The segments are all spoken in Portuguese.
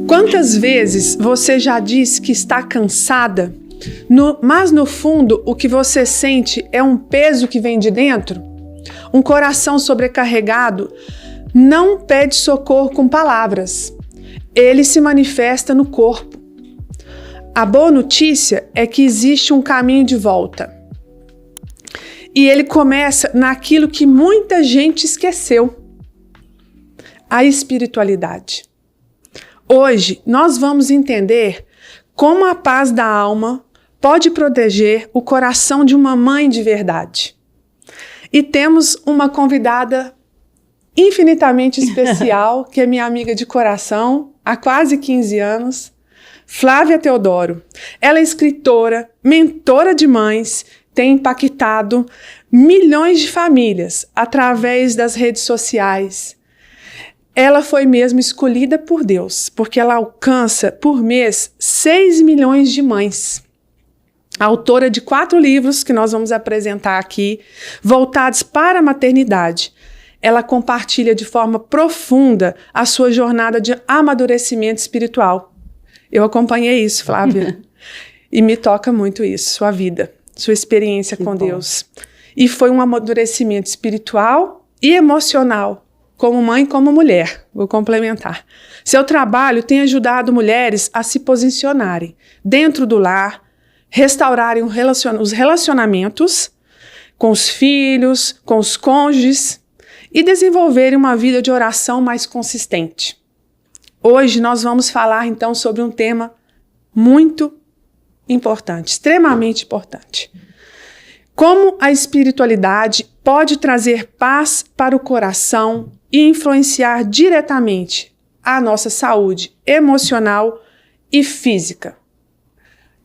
Quantas vezes você já disse que está cansada, mas no fundo o que você sente é um peso que vem de dentro? Um coração sobrecarregado não pede socorro com palavras, ele se manifesta no corpo. A boa notícia é que existe um caminho de volta. E ele começa naquilo que muita gente esqueceu: a espiritualidade. Hoje nós vamos entender como a paz da alma pode proteger o coração de uma mãe de verdade. E temos uma convidada infinitamente especial, que é minha amiga de coração há quase 15 anos, Flávia Teodoro. Ela é escritora, mentora de mães, tem impactado milhões de famílias através das redes sociais. Ela foi mesmo escolhida por Deus, porque ela alcança por mês 6 milhões de mães. Autora de 4 livros que nós vamos apresentar aqui, voltados para a maternidade. Ela compartilha de forma profunda a sua jornada de amadurecimento espiritual. Eu acompanhei isso, Flávia, e me toca muito isso, sua vida, sua experiência com Deus. E foi um amadurecimento espiritual e emocional, como mãe e como mulher. Vou complementar. Seu trabalho tem ajudado mulheres a se posicionarem dentro do lar, restaurarem os relacionamentos com os filhos, com os cônjuges e desenvolverem uma vida de oração mais consistente. Hoje nós vamos falar então sobre um tema muito importante, extremamente importante. Como a espiritualidade pode trazer paz para o coração e influenciar diretamente a nossa saúde emocional e física.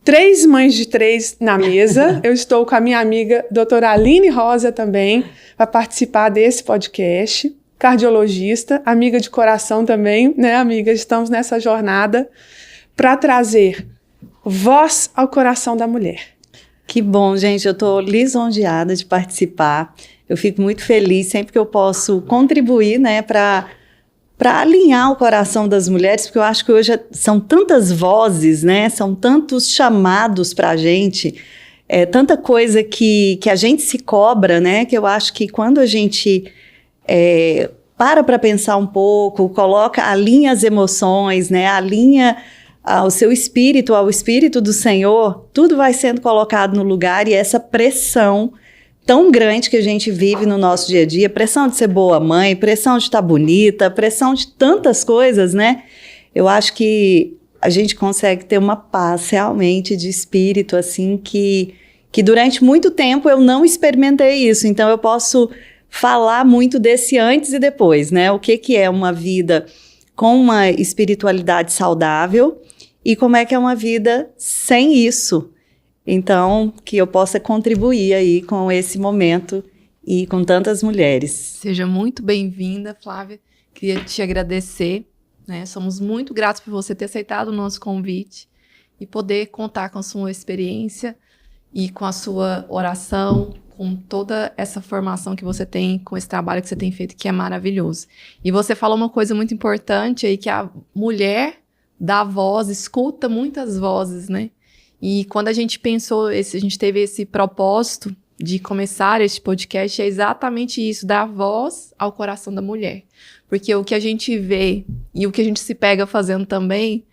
3 mães de 3 na mesa. Eu estou com a minha amiga doutora Aline Rosa também, para participar desse podcast. Cardiologista, amiga de coração também, né, amiga? Estamos nessa jornada para trazer voz ao coração da mulher. Que bom, gente. Eu estou lisonjeada de participar. Eu fico muito feliz sempre que eu posso contribuir, né, para alinhar o coração das mulheres, porque eu acho que hoje são tantas vozes, né, são tantos chamados para a gente, tanta coisa que a gente se cobra, né, que eu acho que quando a gente para pensar um pouco, alinha as emoções, né, alinha ao seu espírito, ao espírito do Senhor, tudo vai sendo colocado no lugar, e essa pressão tão grande que a gente vive no nosso dia a dia, pressão de ser boa mãe, pressão de estar bonita, pressão de tantas coisas, né? Eu acho que a gente consegue ter uma paz realmente de espírito, assim, que durante muito tempo eu não experimentei isso, então eu posso falar muito desse antes e depois, né? O que é uma vida com uma espiritualidade saudável e como é que é uma vida sem isso. Então, que eu possa contribuir aí com esse momento e com tantas mulheres. Seja muito bem-vinda, Flávia. Queria te agradecer, né? Somos muito gratos por você ter aceitado o nosso convite e poder contar com a sua experiência e com a sua oração, com toda essa formação que você tem, com esse trabalho que você tem feito, que é maravilhoso. E você falou uma coisa muito importante aí, que a mulher dá voz, escuta muitas vozes, né? E quando a gente pensou, a gente teve esse propósito de começar este podcast, é exatamente isso, dar voz ao coração da mulher. Porque o que a gente vê e o que a gente se pega fazendo também,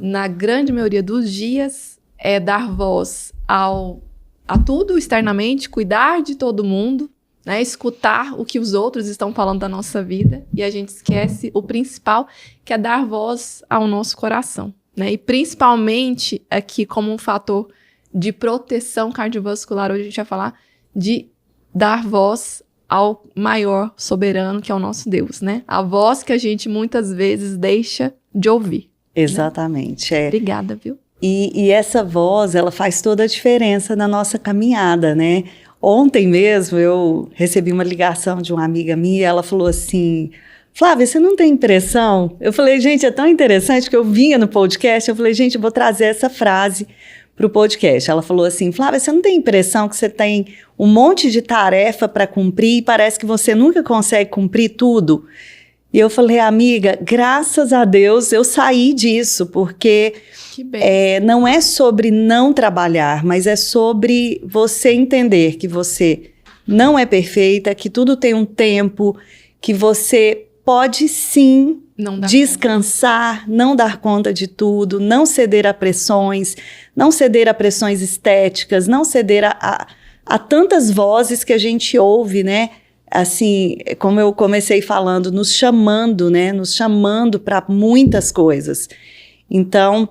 na grande maioria dos dias, é dar voz a tudo externamente, cuidar de todo mundo, né, escutar o que os outros estão falando da nossa vida, e a gente esquece o principal, que é dar voz ao nosso coração. Né? E principalmente aqui como um fator de proteção cardiovascular, hoje a gente vai falar de dar voz ao maior soberano, que é o nosso Deus, né? A voz que a gente muitas vezes deixa de ouvir. Exatamente. Né? Obrigada, viu? E essa voz, ela faz toda a diferença na nossa caminhada, né? Ontem mesmo eu recebi uma ligação de uma amiga minha e ela falou assim: Flávia, você não tem impressão? Eu falei, gente, é tão interessante que eu vinha no podcast, eu falei, gente, eu vou trazer essa frase para o podcast. Ela falou assim: Flávia, você não tem impressão que você tem um monte de tarefa para cumprir e parece que você nunca consegue cumprir tudo? E eu falei, amiga, graças a Deus eu saí disso, porque não é sobre não trabalhar, mas é sobre você entender que você não é perfeita, que tudo tem um tempo, que você pode sim descansar, não dar conta de tudo, não ceder a pressões, não ceder a pressões estéticas, não ceder a tantas vozes que a gente ouve, né? Assim, como eu comecei falando, nos chamando, né? Nos chamando para muitas coisas. Então,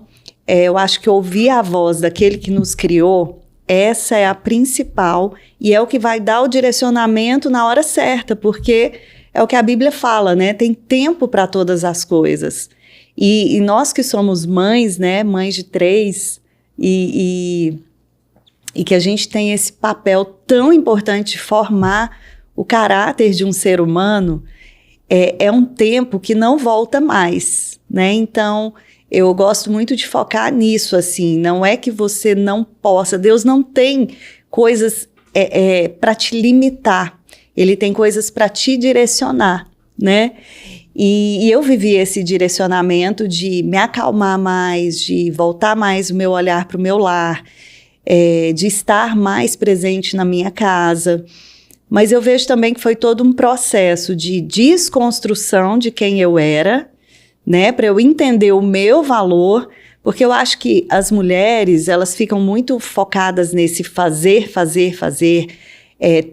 eu acho que ouvir a voz daquele que nos criou, essa é a principal e é o que vai dar o direcionamento na hora certa, porque é o que a Bíblia fala, né? Tem tempo para todas as coisas. E nós que somos mães, né? Mães de 3, e que a gente tem esse papel tão importante de formar o caráter de um ser humano, é um tempo que não volta mais, né? Então, eu gosto muito de focar nisso, assim. Não é que você não possa. Deus não tem coisas para te limitar. Ele tem coisas para te direcionar, né? E eu vivi esse direcionamento de me acalmar mais, de voltar mais o meu olhar para o meu lar, de estar mais presente na minha casa. Mas eu vejo também que foi todo um processo de desconstrução de quem eu era, né? Para eu entender o meu valor, porque eu acho que as mulheres, elas ficam muito focadas nesse fazer,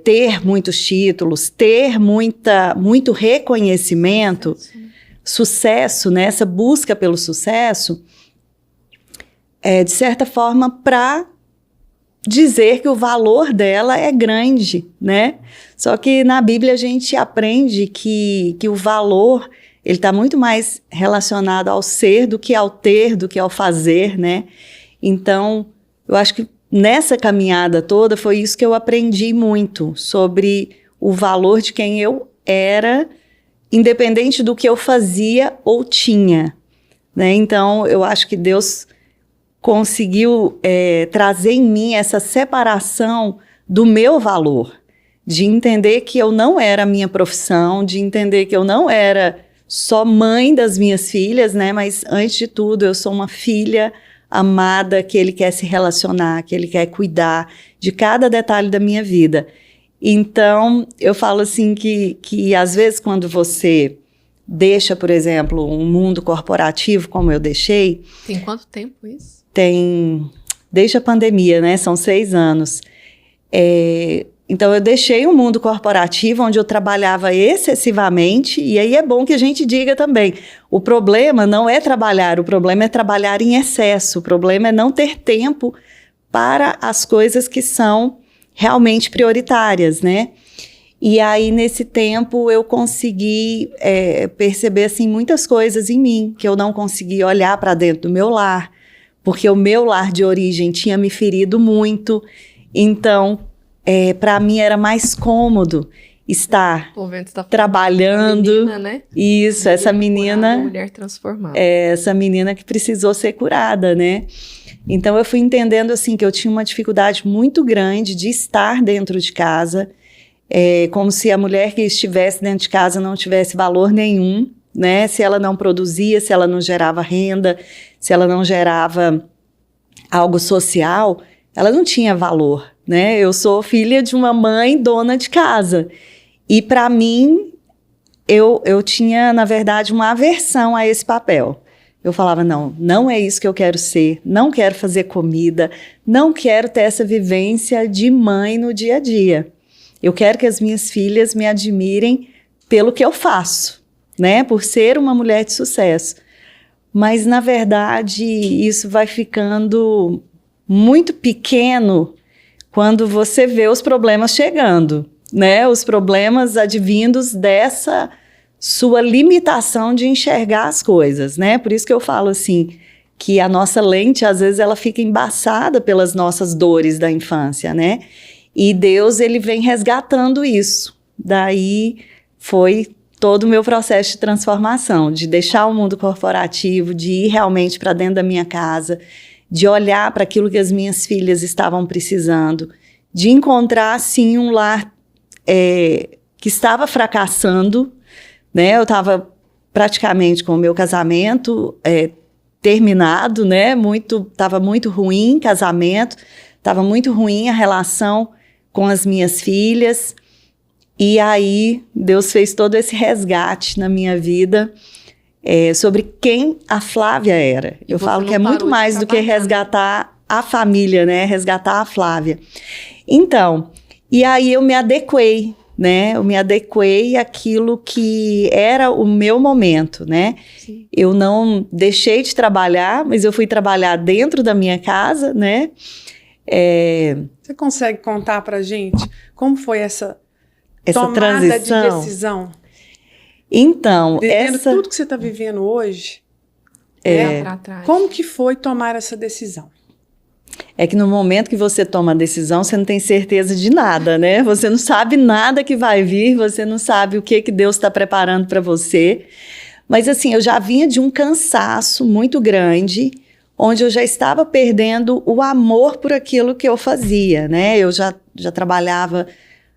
ter muitos títulos, ter muito reconhecimento, sucesso, né? Essa busca pelo sucesso, de certa forma, para dizer que o valor dela é grande, né? Só que na Bíblia a gente aprende que o valor, ele está muito mais relacionado ao ser do que ao ter, do que ao fazer, né? Então, eu acho que nessa caminhada toda foi isso que eu aprendi muito sobre o valor de quem eu era, independente do que eu fazia ou tinha, né? Então, eu acho que Deus conseguiu trazer em mim essa separação do meu valor, de entender que eu não era a minha profissão, de entender que eu não era só mãe das minhas filhas, né? Mas, antes de tudo, eu sou uma filha amada, que ele quer se relacionar, que ele quer cuidar de cada detalhe da minha vida. Então, eu falo assim que às vezes, quando você deixa, por exemplo, um mundo corporativo, como eu deixei... Tem quanto tempo isso? Desde a pandemia, né? São 6 anos. Então, eu deixei um mundo corporativo onde eu trabalhava excessivamente, e aí é bom que a gente diga também, o problema não é trabalhar, o problema é trabalhar em excesso, o problema é não ter tempo para as coisas que são realmente prioritárias, né? E aí, nesse tempo, eu consegui perceber, assim, muitas coisas em mim, que eu não conseguia olhar para dentro do meu lar, porque o meu lar de origem tinha me ferido muito. Então, para mim era mais cômodo estar trabalhando. Menina, né? Isso, essa menina... Uma mulher transformada. Essa menina que precisou ser curada, né? Então, eu fui entendendo, assim, que eu tinha uma dificuldade muito grande de estar dentro de casa, como se a mulher que estivesse dentro de casa não tivesse valor nenhum, né? Se ela não produzia, se ela não gerava renda, se ela não gerava algo social, ela não tinha valor, né? Eu sou filha de uma mãe dona de casa. E para mim, eu tinha, na verdade, uma aversão a esse papel. Eu falava, não é isso que eu quero ser, não quero fazer comida, não quero ter essa vivência de mãe no dia a dia. Eu quero que as minhas filhas me admirem pelo que eu faço, né? Por ser uma mulher de sucesso. Mas, na verdade, isso vai ficando muito pequeno quando você vê os problemas chegando, né? Os problemas advindos dessa sua limitação de enxergar as coisas, né? Por isso que eu falo assim, que a nossa lente, às vezes, ela fica embaçada pelas nossas dores da infância, né? E Deus, ele vem resgatando isso. Daí foi todo o meu processo de transformação, de deixar o mundo corporativo, de ir realmente para dentro da minha casa, de olhar para aquilo que as minhas filhas estavam precisando, de encontrar, sim, um lar que estava fracassando, né? Eu estava praticamente com o meu casamento terminado, né? Tava muito ruim o casamento, tava muito ruim a relação com as minhas filhas. E aí, Deus fez todo esse resgate na minha vida sobre quem a Flávia era. Eu falo que é muito mais do que resgatar a família, né? Resgatar a Flávia. Então, e aí eu me adequei, né? Eu me adequei àquilo que era o meu momento, né? Sim. Eu não deixei de trabalhar, mas eu fui trabalhar dentro da minha casa, né? Você consegue contar pra gente como foi essa tomada transição de decisão? Então, vivendo tudo que você está vivendo hoje, pra trás. como que foi tomar essa decisão? É que no momento que você toma a decisão, você não tem certeza de nada, né? Você não sabe nada que vai vir, você não sabe o que Deus está preparando para você. Mas assim, eu já vinha de um cansaço muito grande, onde eu já estava perdendo o amor por aquilo que eu fazia, né? Eu já trabalhava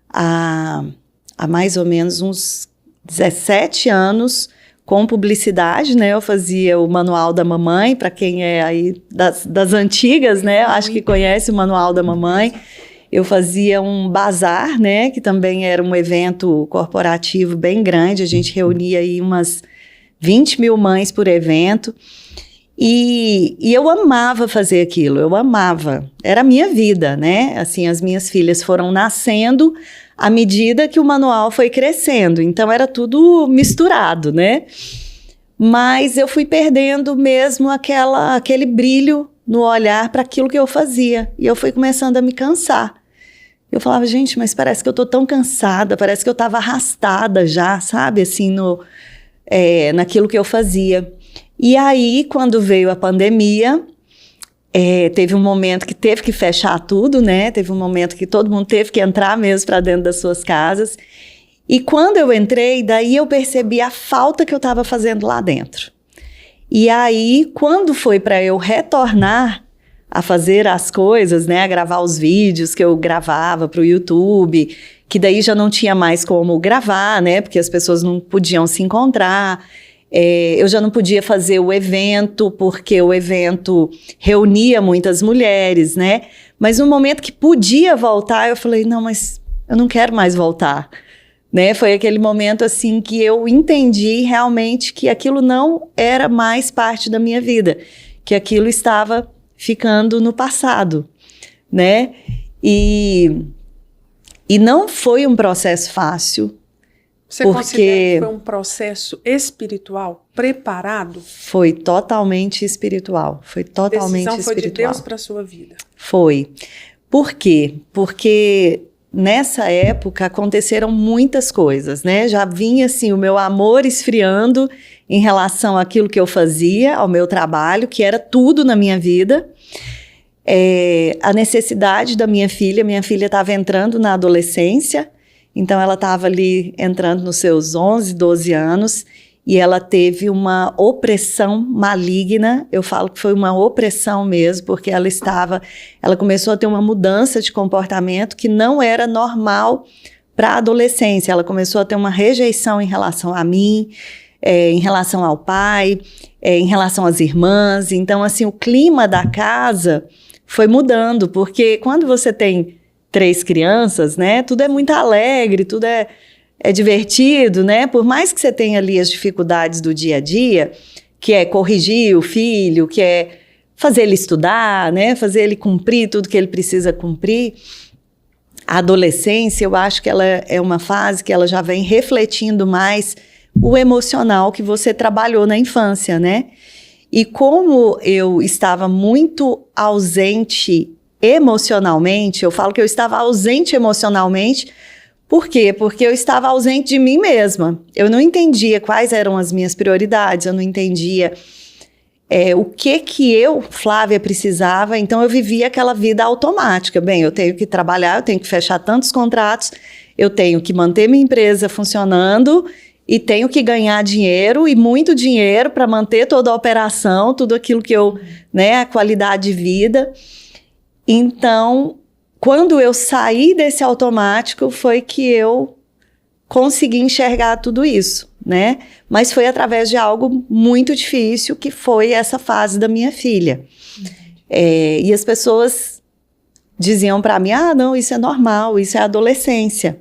há mais ou menos uns 17 anos com publicidade, né? Eu fazia o Manual da Mamãe, para quem é aí das antigas, né? Acho que conhece o Manual da Mamãe. Eu fazia um bazar, né? Que também era um evento corporativo bem grande. A gente reunia aí umas 20 mil mães por evento. E eu amava fazer aquilo, eu amava. Era a minha vida, né? Assim, as minhas filhas foram nascendo à medida que o manual foi crescendo. Então, era tudo misturado, né? Mas eu fui perdendo mesmo aquele brilho no olhar para aquilo que eu fazia. E eu fui começando a me cansar. Eu falava, gente, mas parece que eu tô tão cansada, parece que eu estava arrastada já, sabe? Assim, naquilo que eu fazia. E aí, quando veio a pandemia, teve um momento que teve que fechar tudo, né? Teve um momento que todo mundo teve que entrar mesmo para dentro das suas casas. E quando eu entrei, daí eu percebi a falta que eu estava fazendo lá dentro. E aí, quando foi para eu retornar a fazer as coisas, né? A gravar os vídeos que eu gravava para o YouTube, que daí já não tinha mais como gravar, né? Porque as pessoas não podiam se encontrar. Eu já não podia fazer o evento, porque o evento reunia muitas mulheres, né? Mas no momento que podia voltar, eu falei, não, mas eu não quero mais voltar, né? Foi aquele momento, assim, que eu entendi realmente que aquilo não era mais parte da minha vida, que aquilo estava ficando no passado, né? E não foi um processo fácil. Você considera que foi um processo espiritual preparado? Foi totalmente espiritual. Foi totalmente espiritual. A decisão foi de Deus para a sua vida? Foi. Por quê? Porque nessa época aconteceram muitas coisas, né? Já vinha assim o meu amor esfriando em relação àquilo que eu fazia, ao meu trabalho, que era tudo na minha vida. A necessidade da minha filha estava entrando na adolescência. Então, ela estava ali entrando nos seus 11, 12 anos e ela teve uma opressão maligna. Eu falo que foi uma opressão mesmo, porque ela começou a ter uma mudança de comportamento que não era normal para a adolescência. Ela começou a ter uma rejeição em relação a mim, em relação ao pai, em relação às irmãs. Então, assim, o clima da casa foi mudando, porque quando você tem 3 crianças, né? Tudo é muito alegre, tudo é divertido, né? Por mais que você tenha ali as dificuldades do dia a dia, que é corrigir o filho, que é fazer ele estudar, né? Fazer ele cumprir tudo que ele precisa cumprir. A adolescência, eu acho que ela é uma fase que ela já vem refletindo mais o emocional que você trabalhou na infância, né? E como eu estava muito ausente emocionalmente, eu falo que eu estava ausente emocionalmente, por quê? Porque eu estava ausente de mim mesma. Eu não entendia quais eram as minhas prioridades, eu não entendia o que eu, Flávia, precisava, então eu vivia aquela vida automática. Bem, eu tenho que trabalhar, eu tenho que fechar tantos contratos, eu tenho que manter minha empresa funcionando e tenho que ganhar dinheiro e muito dinheiro para manter toda a operação, tudo aquilo que eu, né, a qualidade de vida. Então, quando eu saí desse automático, foi que eu consegui enxergar tudo isso, né? Mas foi através de algo muito difícil, que foi essa fase da minha filha. E as pessoas diziam para mim, não, isso é normal, isso é adolescência.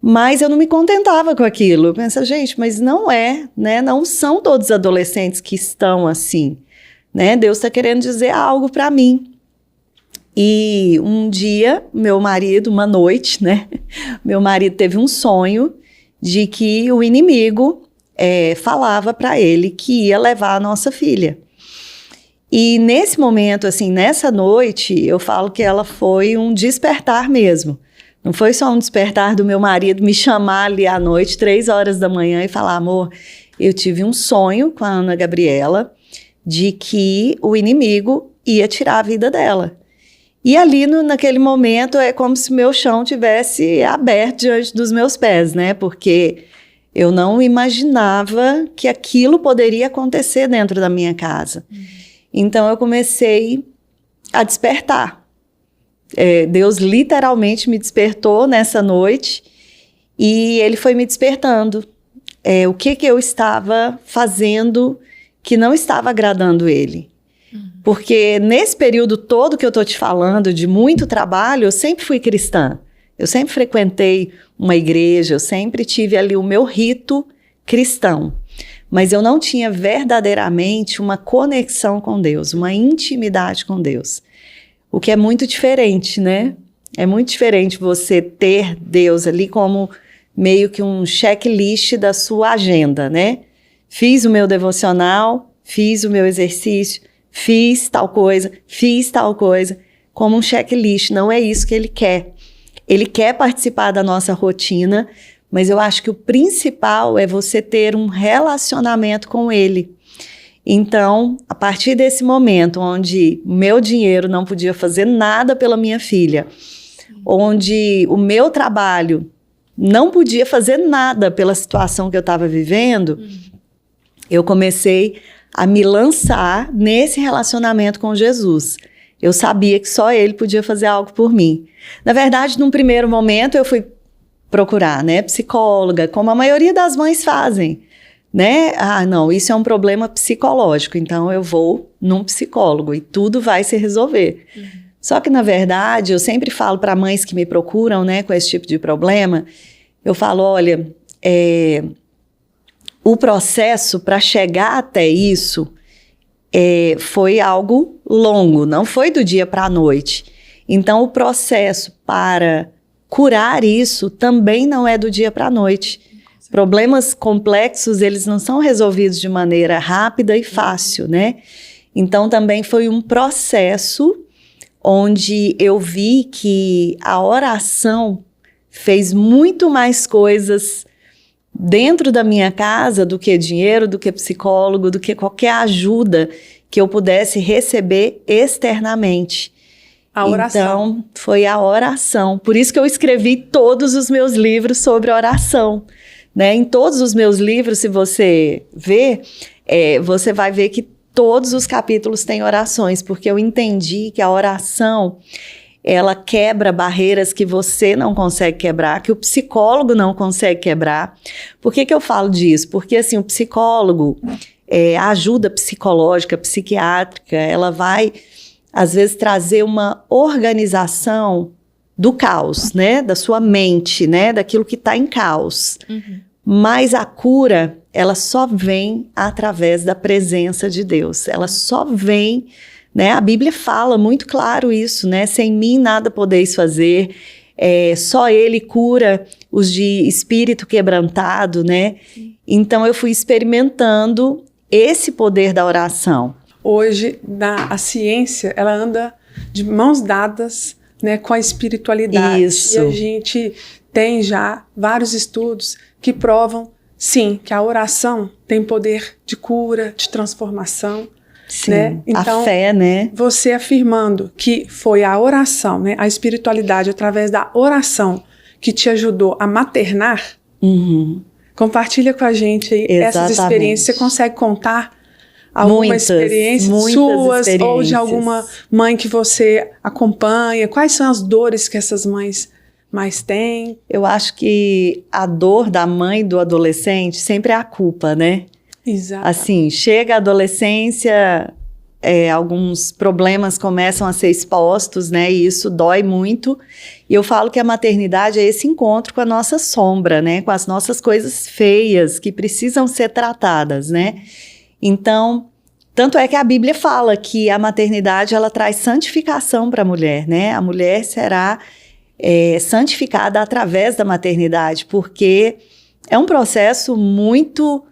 Mas eu não me contentava com aquilo. Eu pensava, gente, mas não é, né? Não são todos os adolescentes que estão assim, né? Deus está querendo dizer algo para mim. E um dia, meu marido, uma noite, né? Meu marido teve um sonho de que o inimigo falava para ele que ia levar a nossa filha. E nesse momento, assim, nessa noite, eu falo que ela foi um despertar mesmo. Não foi só um despertar do meu marido me chamar ali à noite, 3 horas da manhã, e falar, amor, eu tive um sonho com a Ana Gabriela de que o inimigo ia tirar a vida dela. E ali, naquele momento, é como se meu chão tivesse aberto diante dos meus pés, né? Porque eu não imaginava que aquilo poderia acontecer dentro da minha casa. Então, eu comecei a despertar. Deus literalmente me despertou nessa noite e Ele foi me despertando. O que eu estava fazendo que não estava agradando Ele. Porque nesse período todo que eu estou te falando, de muito trabalho, eu sempre fui cristã. Eu sempre frequentei uma igreja, eu sempre tive ali o meu rito cristão. Mas eu não tinha verdadeiramente uma conexão com Deus, uma intimidade com Deus. O que é muito diferente, né? É muito diferente você ter Deus ali como meio que um checklist da sua agenda, né? Fiz o meu devocional, fiz o meu exercício, fiz tal coisa, como um checklist. Não é isso que Ele quer. Ele quer participar da nossa rotina, mas eu acho que o principal é você ter um relacionamento com Ele. Então, a partir desse momento onde meu dinheiro não podia fazer nada pela minha filha, onde o meu trabalho não podia fazer nada pela situação que eu estava vivendo, eu comecei a me lançar nesse relacionamento com Jesus. Eu sabia que só Ele podia fazer algo por mim. Na verdade, num primeiro momento, eu fui procurar, né, psicóloga, como a maioria das mães fazem. Né? Não, isso é um problema psicológico, então eu vou num psicólogo e tudo vai se resolver. Só que, na verdade, eu sempre falo para mães que me procuram, né, com esse tipo de problema, eu falo, olha, o processo para chegar até isso foi algo longo, não foi do dia para a noite. Então, o processo para curar isso também não é do dia para a noite. Problemas complexos, eles não são resolvidos de maneira rápida e fácil, né? Então, também foi um processo onde eu vi que a oração fez muito mais coisas dentro da minha casa do que dinheiro, do que psicólogo, do que qualquer ajuda que eu pudesse receber externamente. A oração. Então, foi a oração. Por isso que eu escrevi todos os meus livros sobre oração. Né? Em todos os meus livros, se você ver, você vai ver que todos os capítulos têm orações, porque eu entendi que a oração, ela quebra barreiras que você não consegue quebrar, que o psicólogo não consegue quebrar. Por que eu falo disso? Porque assim, o psicólogo, a ajuda psicológica, psiquiátrica, ela vai, às vezes, trazer uma organização do caos, né? Da sua mente, né? Daquilo que está em caos. Mas a cura, ela só vem através da presença de Deus. Ela só vem, né? A Bíblia fala muito claro isso, né? Sem mim nada podeis fazer. Só Ele cura os de espírito quebrantado, né? Então eu fui experimentando esse poder da oração. Hoje, a ciência, ela anda de mãos dadas, né, com a espiritualidade. Isso. E a gente tem já vários estudos que provam, sim, que a oração tem poder de cura, de transformação. Sim, né? Então, a fé, né? Você afirmando que foi a oração, né, a espiritualidade através da oração que te ajudou a maternar, compartilha com a gente aí essas experiências. Você consegue contar alguma experiência suas ou de alguma mãe que você acompanha? Quais são as dores que essas mães Mas tem. Eu acho que a dor da mãe e do adolescente sempre é a culpa, né? Exato. Assim, chega a adolescência, alguns problemas começam a ser expostos, né? E isso dói muito. E eu falo que a maternidade é esse encontro com a nossa sombra, né? Com as nossas coisas feias que precisam ser tratadas, né? Então, tanto é que a Bíblia fala que a maternidade, ela traz santificação para a mulher, né? A mulher será santificada através da maternidade, porque é um processo muito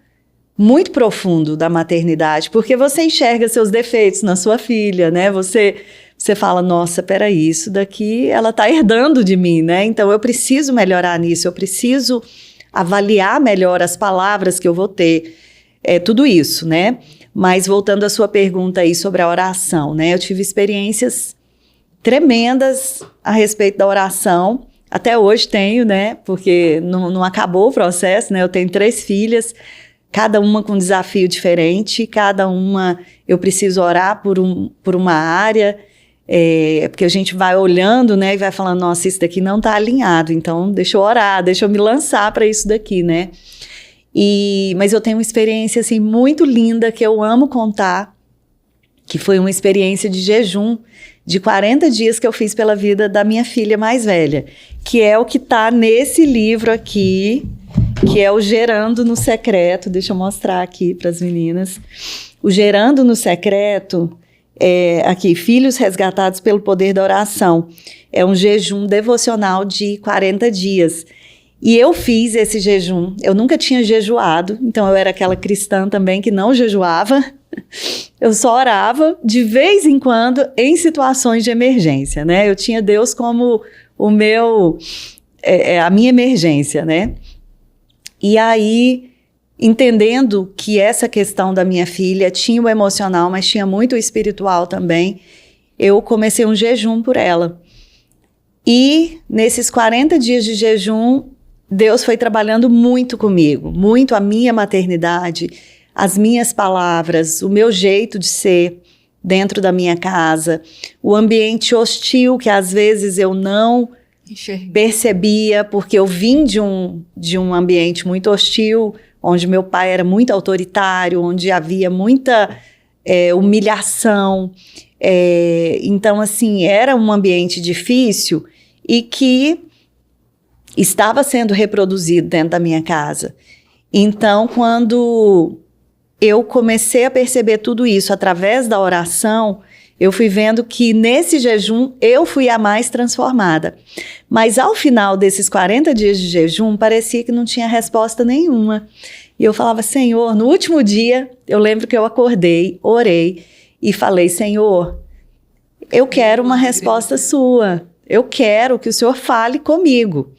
profundo da maternidade, porque você enxerga seus defeitos na sua filha, né? Você fala, nossa, peraí, isso daqui ela tá herdando de mim, né? Então eu preciso melhorar nisso, eu preciso avaliar melhor as palavras que eu vou ter, tudo isso, né? Mas voltando à sua pergunta aí sobre a oração, né? Eu tive experiências tremendas a respeito da oração, até hoje tenho, né? Porque não acabou o processo, né? Eu tenho 3 filhas, cada uma com um desafio diferente, cada uma eu preciso orar por uma área, porque a gente vai olhando, né, e vai falando, nossa, isso daqui não está alinhado, então deixa eu orar, deixa eu me lançar para isso daqui, né? Mas eu tenho uma experiência, assim, muito linda, que eu amo contar, que foi uma experiência de jejum de 40 dias que eu fiz pela vida da minha filha mais velha, que é o que está nesse livro aqui, que é o Gerando no Secreto. Deixa eu mostrar aqui para as meninas. O Gerando no Secreto é aqui, Filhos Resgatados pelo Poder da Oração. É um jejum devocional de 40 dias. E eu fiz esse jejum. Eu nunca tinha jejuado, então eu era aquela cristã também que não jejuava. Eu só orava de vez em quando em situações de emergência, né? Eu tinha Deus como a minha emergência, né? E aí, entendendo que essa questão da minha filha tinha o emocional, mas tinha muito o espiritual também, eu comecei um jejum por ela. E nesses 40 dias de jejum, Deus foi trabalhando muito comigo, muito a minha maternidade, as minhas palavras, o meu jeito de ser dentro da minha casa, o ambiente hostil que às vezes eu não percebia, porque eu vim de um ambiente muito hostil, onde meu pai era muito autoritário, onde havia muita humilhação. Então, assim, era um ambiente difícil e que estava sendo reproduzido dentro da minha casa. Então, quando eu comecei a perceber tudo isso através da oração, eu fui vendo que nesse jejum eu fui a mais transformada. Mas ao final desses 40 dias de jejum, parecia que não tinha resposta nenhuma. E eu falava, Senhor, no último dia, eu lembro que eu acordei, orei e falei, Senhor, eu quero uma resposta sua. Eu quero que o Senhor fale comigo.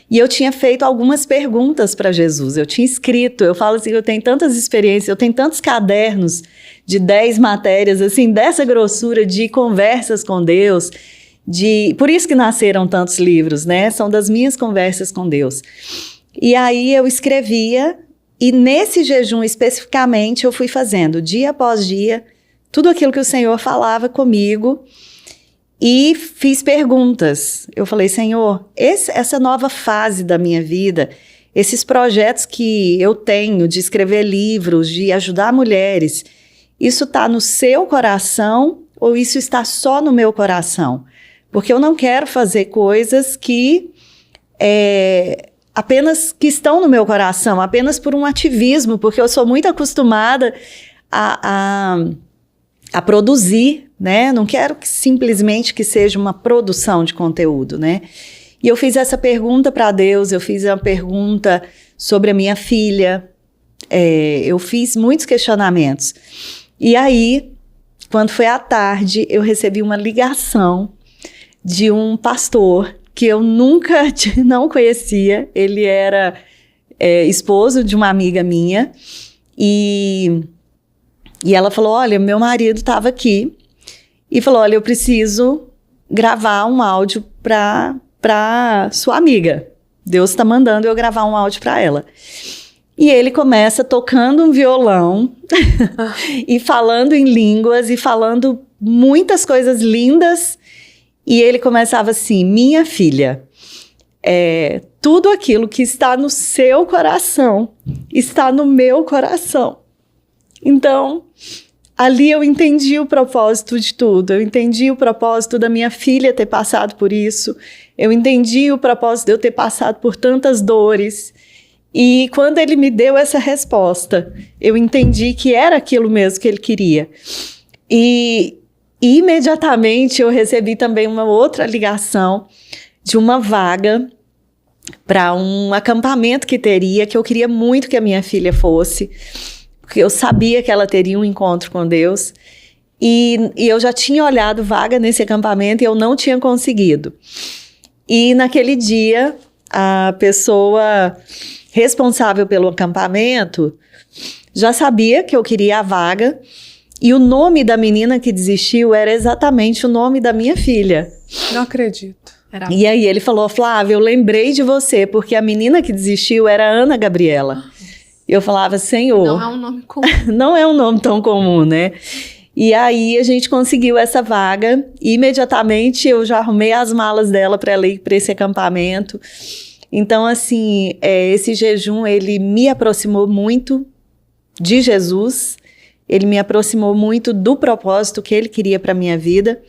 E eu tinha feito algumas perguntas para Jesus, eu tinha escrito, eu falo assim, eu tenho tantas experiências, eu tenho tantos cadernos de 10 matérias, assim, dessa grossura de conversas com Deus, por isso que nasceram tantos livros, né? São das minhas conversas com Deus. E aí eu escrevia, e nesse jejum especificamente eu fui fazendo, dia após dia, tudo aquilo que o Senhor falava comigo, e fiz perguntas. Eu falei, Senhor, essa nova fase da minha vida, esses projetos que eu tenho de escrever livros, de ajudar mulheres, isso está no seu coração ou isso está só no meu coração? Porque eu não quero fazer coisas que apenas que estão no meu coração, apenas por um ativismo, porque eu sou muito acostumada a produzir, né? Não quero simplesmente que seja uma produção de conteúdo, né? E eu fiz essa pergunta para Deus, eu fiz uma pergunta sobre a minha filha, eu fiz muitos questionamentos. E aí, quando foi à tarde, eu recebi uma ligação de um pastor que eu nunca não conhecia. Ele era esposo de uma amiga minha e ela falou, olha, meu marido estava aqui e falou, olha, eu preciso gravar um áudio para sua amiga. Deus está mandando eu gravar um áudio para ela. E ele começa tocando um violão e falando em línguas e falando muitas coisas lindas. E ele começava assim, minha filha, tudo aquilo que está no seu coração está no meu coração. Então, ali eu entendi o propósito de tudo. Eu entendi o propósito da minha filha ter passado por isso. Eu entendi o propósito de eu ter passado por tantas dores. E quando ele me deu essa resposta, eu entendi que era aquilo mesmo que ele queria. E imediatamente eu recebi também uma outra ligação de uma vaga para um acampamento que teria, que eu queria muito que a minha filha fosse, porque eu sabia que ela teria um encontro com Deus. E eu já tinha olhado vaga nesse acampamento e eu não tinha conseguido. E naquele dia, a pessoa responsável pelo acampamento já sabia que eu queria a vaga, e o nome da menina que desistiu era exatamente o nome da minha filha. Não acredito. E aí ele falou: Flávia, eu lembrei de você, porque a menina que desistiu era Ana Gabriela. Eu falava: Senhor... Não é um nome comum. Não é um nome tão comum, né? E aí a gente conseguiu essa vaga, e imediatamente eu já arrumei as malas dela para ela ir para esse acampamento. Então, assim, esse jejum, ele me aproximou muito de Jesus, ele me aproximou muito do propósito que ele queria para a minha vida,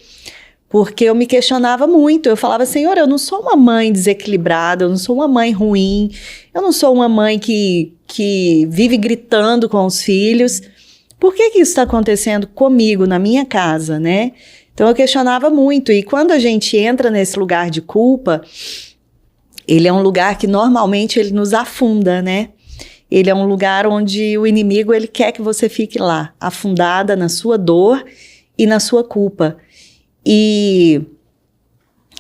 porque eu me questionava muito. Eu falava: Senhor, eu não sou uma mãe desequilibrada, eu não sou uma mãe ruim, eu não sou uma mãe que vive gritando com os filhos. Por que isso está acontecendo comigo, na minha casa, né? Então eu questionava muito. E quando a gente entra nesse lugar de culpa, ele é um lugar que normalmente ele nos afunda, né? Ele é um lugar onde o inimigo, ele quer que você fique lá, afundada na sua dor e na sua culpa. E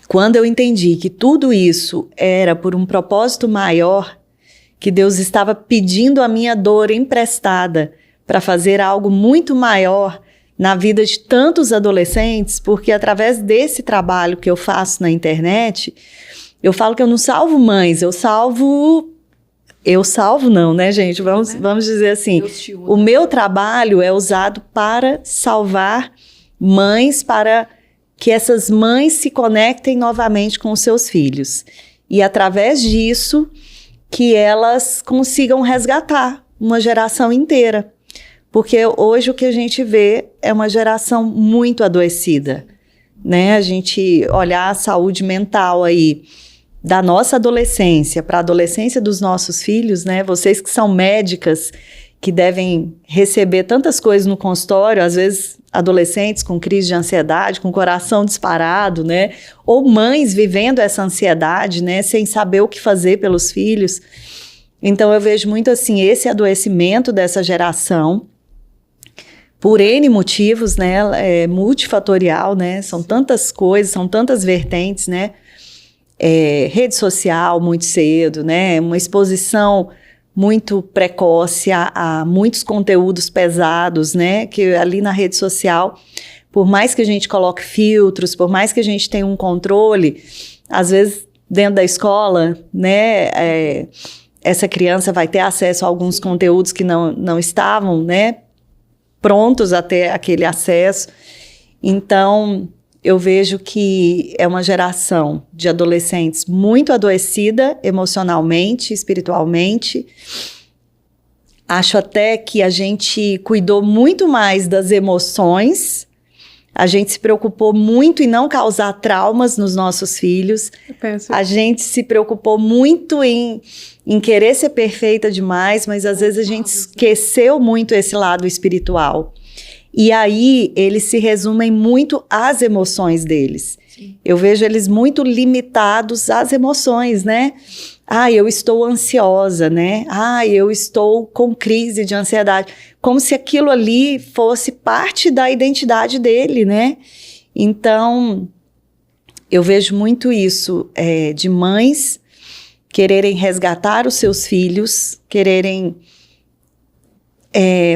quando eu entendi que tudo isso era por um propósito maior, que Deus estava pedindo a minha dor emprestada para fazer algo muito maior na vida de tantos adolescentes, porque através desse trabalho que eu faço na internet, eu falo que eu não salvo mães, eu salvo não, né, gente? Vamos dizer assim, o meu trabalho é usado para salvar mães, para que essas mães se conectem novamente com os seus filhos. E através disso, que elas consigam resgatar uma geração inteira. Porque hoje o que a gente vê é uma geração muito adoecida, né? A gente olhar a saúde mental aí da nossa adolescência para a adolescência dos nossos filhos, né? Vocês que são médicas, que devem receber tantas coisas no consultório, às vezes adolescentes com crise de ansiedade, com coração disparado, né? Ou mães vivendo essa ansiedade, né? Sem saber o que fazer pelos filhos. Então eu vejo muito assim, esse adoecimento dessa geração, por N motivos, né? Multifatorial, né? São tantas coisas, são tantas vertentes, né? Rede social muito cedo, né? Uma exposição muito precoce a muitos conteúdos pesados, né? Que ali na rede social, por mais que a gente coloque filtros, por mais que a gente tenha um controle, às vezes dentro da escola, né? Essa criança vai ter acesso a alguns conteúdos que não estavam, né? Prontos a ter aquele acesso. Então, eu vejo que é uma geração de adolescentes muito adoecida emocionalmente, espiritualmente. Acho até que a gente cuidou muito mais das emoções, a gente se preocupou muito em não causar traumas nos nossos filhos, a gente se preocupou muito em querer ser perfeita demais, mas às vezes a gente esqueceu muito esse lado espiritual. E aí, eles se resumem muito às emoções deles. Sim. Eu vejo eles muito limitados às emoções, né? Eu estou ansiosa, né? Eu estou com crise de ansiedade. Como se aquilo ali fosse parte da identidade dele, né? Então, eu vejo muito isso, de mães quererem resgatar os seus filhos, quererem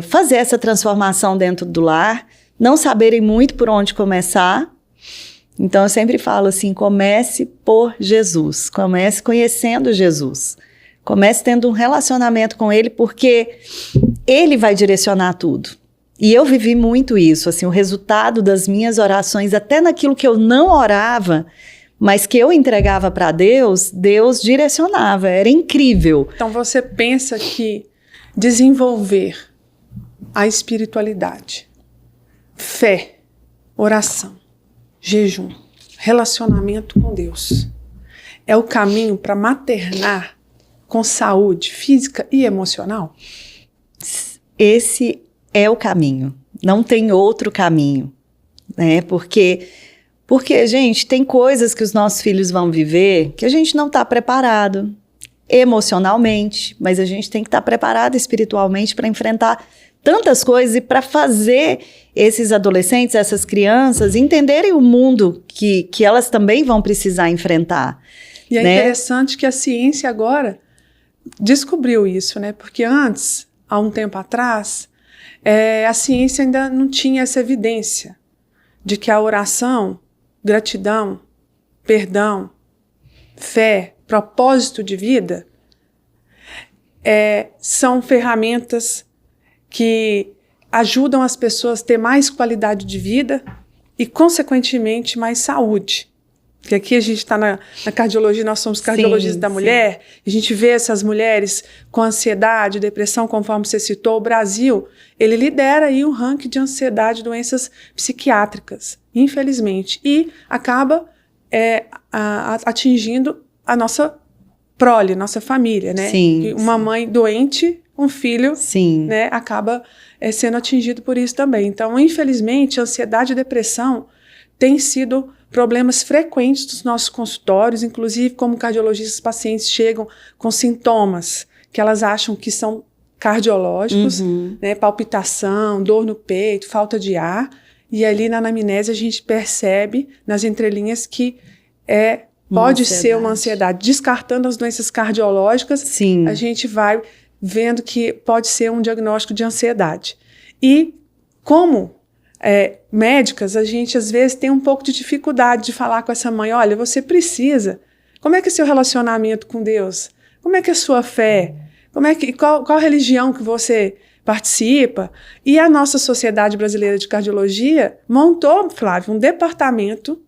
fazer essa transformação dentro do lar, não saberem muito por onde começar. Então eu sempre falo assim, comece por Jesus, comece conhecendo Jesus, comece tendo um relacionamento com Ele, porque Ele vai direcionar tudo. E eu vivi muito isso, assim, o resultado das minhas orações, até naquilo que eu não orava, mas que eu entregava para Deus, Deus direcionava, era incrível. Então você pensa que desenvolver a espiritualidade, fé, oração, jejum, relacionamento com Deus é o caminho para maternar com saúde física e emocional? Esse é o caminho, não tem outro caminho, né? Porque, gente, tem coisas que os nossos filhos vão viver que a gente não está preparado emocionalmente, mas a gente tem que estar preparado espiritualmente para enfrentar tantas coisas e para fazer esses adolescentes, essas crianças, entenderem o mundo que elas também vão precisar enfrentar. E é né? interessante que a ciência agora descobriu isso, né? Porque antes, há um tempo atrás, a ciência ainda não tinha essa evidência de que a oração, gratidão, perdão, fé, propósito de vida são ferramentas que ajudam as pessoas a ter mais qualidade de vida e, consequentemente, mais saúde. Porque aqui a gente está na cardiologia, nós somos cardiologistas da mulher, a gente vê essas mulheres com ansiedade, depressão, conforme você citou. O Brasil, ele lidera aí o ranking de ansiedade e doenças psiquiátricas, infelizmente, e acaba atingindo a nossa prole, nossa família, né? Sim, uma mãe doente, um filho, sim, né, acaba sendo atingido por isso também. Então, infelizmente, a ansiedade e depressão têm sido problemas frequentes dos nossos consultórios, inclusive como cardiologistas, os pacientes chegam com sintomas que elas acham que são cardiológicos, né, palpitação, dor no peito, falta de ar, e ali na anamnese a gente percebe nas entrelinhas que pode ser uma ansiedade. Descartando as doenças cardiológicas, sim, a gente vai vendo que pode ser um diagnóstico de ansiedade. E como médicas, a gente às vezes tem um pouco de dificuldade de falar com essa mãe, olha, você precisa, como é que é seu relacionamento com Deus? Como é que é a sua fé? Qual religião que você participa? E a nossa Sociedade Brasileira de Cardiologia montou, Flávio, um departamento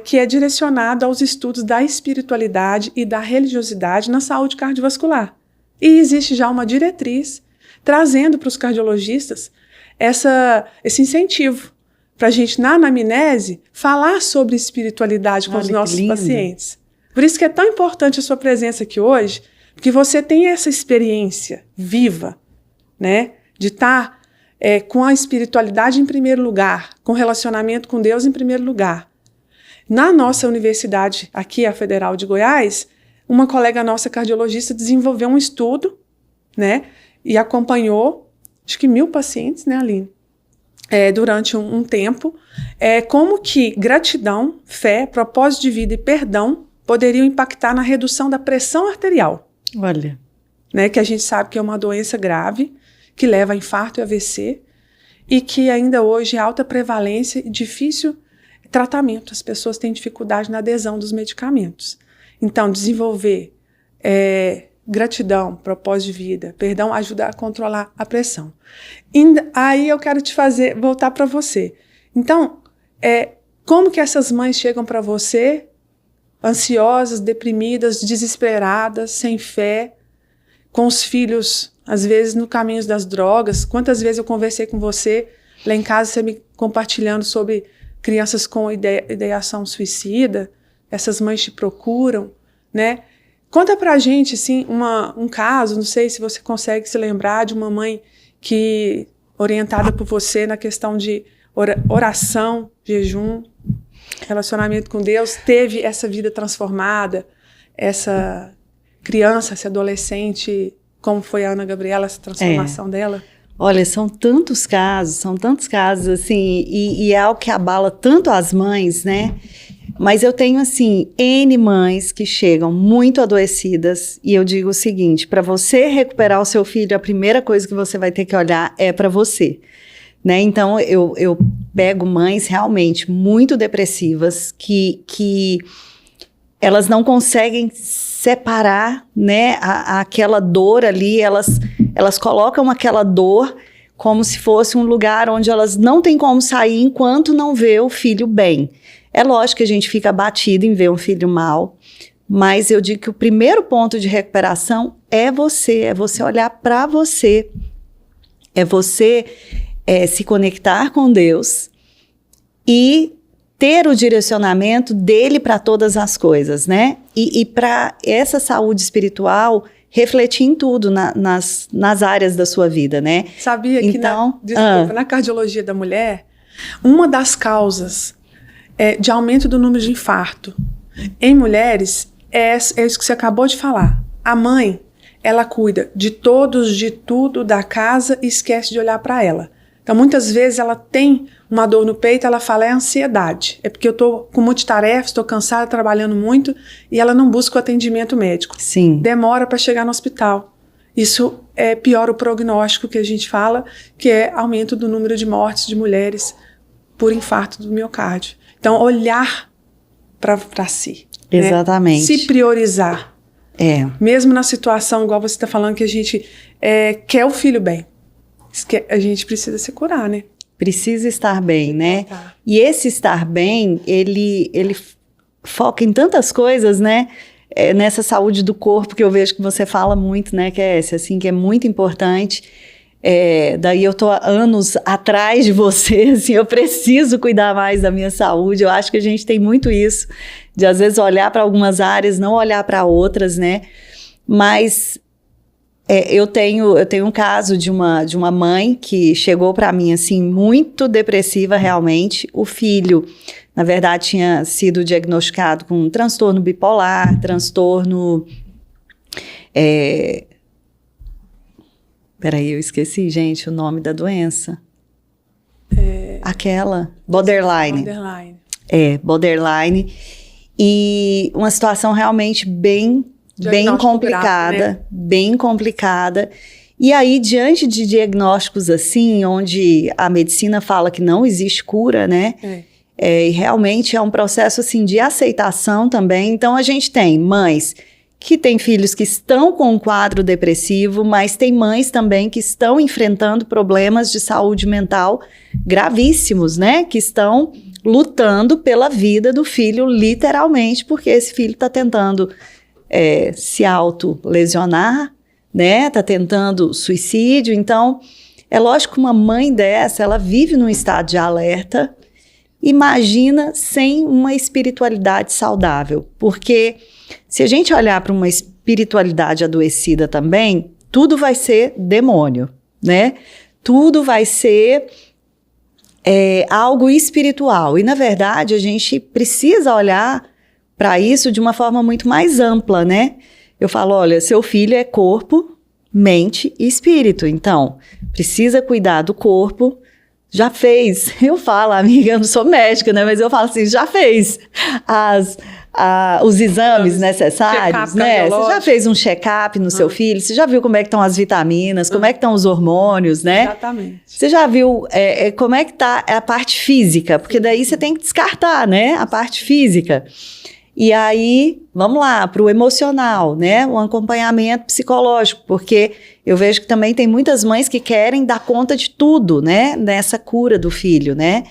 que é direcionado aos estudos da espiritualidade e da religiosidade na saúde cardiovascular. E existe já uma diretriz trazendo para os cardiologistas esse incentivo para a gente, na anamnese, falar sobre espiritualidade com os nossos pacientes. Por isso que é tão importante a sua presença aqui hoje, porque você tem essa experiência viva, né, de estar com a espiritualidade em primeiro lugar, com o relacionamento com Deus em primeiro lugar. Na nossa universidade, aqui a Federal de Goiás, uma colega nossa cardiologista desenvolveu um estudo, né, e acompanhou, acho que 1.000 pacientes, né, Aline? Durante um tempo, como que gratidão, fé, propósito de vida e perdão poderiam impactar na redução da pressão arterial. Olha. Né, que a gente sabe que é uma doença grave, que leva a infarto e AVC, e que ainda hoje é alta prevalência e difícil tratamento. As pessoas têm dificuldade na adesão dos medicamentos. Então, desenvolver gratidão, propósito de vida, perdão, ajuda a controlar a pressão. Aí eu quero voltar para você. Então, como que essas mães chegam para você ansiosas, deprimidas, desesperadas, sem fé, com os filhos, às vezes, no caminho das drogas? Quantas vezes eu conversei com você, lá em casa, você me compartilhando sobre crianças com ideação suicida, essas mães te procuram, né? Conta pra gente, assim, um caso, não sei se você consegue se lembrar de uma mãe que, orientada por você na questão de oração, jejum, relacionamento com Deus, teve essa vida transformada, essa criança, esse adolescente, como foi a Ana Gabriela, essa transformação dela? Olha, são tantos casos, assim, e é algo que abala tanto as mães, né? Mas eu tenho, assim, N mães que chegam muito adoecidas e eu digo o seguinte, para você recuperar o seu filho, a primeira coisa que você vai ter que olhar é para você, né? Então, eu pego mães realmente muito depressivas que elas não conseguem separar, né, aquela dor ali, elas colocam aquela dor como se fosse um lugar onde elas não têm como sair enquanto não vê o filho bem. É lógico que a gente fica abatido em ver um filho mal, mas eu digo que o primeiro ponto de recuperação é você olhar para você, é você se conectar com Deus e ter o direcionamento dele para todas as coisas, né? E para essa saúde espiritual refletir em tudo, nas áreas da sua vida, né? Sabia que na cardiologia da mulher, uma das causas de aumento do número de infarto em mulheres é isso que você acabou de falar. A mãe, ela cuida de todos, de tudo da casa e esquece de olhar para ela. Então, muitas vezes ela tem uma dor no peito, ela fala, é ansiedade. É porque eu estou com multitarefas, estou cansada, trabalhando muito, e ela não busca o atendimento médico. Sim. Demora para chegar no hospital. Isso piora o prognóstico que a gente fala, que é aumento do número de mortes de mulheres por infarto do miocárdio. Então, olhar para si. Exatamente. Né? Se priorizar. Mesmo na situação, igual você está falando, que a gente quer o filho bem. A gente precisa se curar, né? Precisa estar bem, né? Tá. E esse estar bem, ele foca em tantas coisas, né? Nessa saúde do corpo, que eu vejo que você fala muito, né? Que é essa, assim, que é muito importante. Daí eu tô há anos atrás de você, assim, eu preciso cuidar mais da minha saúde. Eu acho que a gente tem muito isso, de às vezes olhar para algumas áreas, não olhar para outras, né? Mas eu tenho um caso de uma mãe que chegou para mim, assim, muito depressiva realmente. O filho, na verdade, tinha sido diagnosticado com um transtorno bipolar, transtorno... Peraí, eu esqueci, gente, o nome da doença. Aquela, borderline. Borderline. E uma situação realmente bem complicada, grave, né? Bem complicada. E aí, diante de diagnósticos assim, onde a medicina fala que não existe cura, né? E realmente é um processo assim de aceitação também. Então, a gente tem mães que têm filhos que estão com um quadro depressivo, mas tem mães também que estão enfrentando problemas de saúde mental gravíssimos, né? Que estão lutando pela vida do filho, literalmente, porque esse filho está tentando se autolesionar, né? Tá tentando suicídio. Então, é lógico que uma mãe dessa, ela vive num estado de alerta. Imagina sem uma espiritualidade saudável, porque se a gente olhar para uma espiritualidade adoecida também, tudo vai ser demônio, né? Tudo vai ser algo espiritual. E, na verdade, a gente precisa olhar para isso de uma forma muito mais ampla, né? Eu falo, olha, seu filho é corpo, mente e espírito. Então, precisa cuidar do corpo. Já fez, eu falo, amiga, eu não sou médica, né? Mas eu falo assim, já fez os exames necessários, né? Você já fez um check-up no seu filho? Você já viu como é que estão as vitaminas? Como é que estão os hormônios, né? Exatamente. Você já viu como é que está a parte física? Porque daí você tem que descartar, né? A parte física. E aí, vamos lá, para o emocional, né? Um acompanhamento psicológico, porque eu vejo que também tem muitas mães que querem dar conta de tudo, né? Nessa cura do filho, né?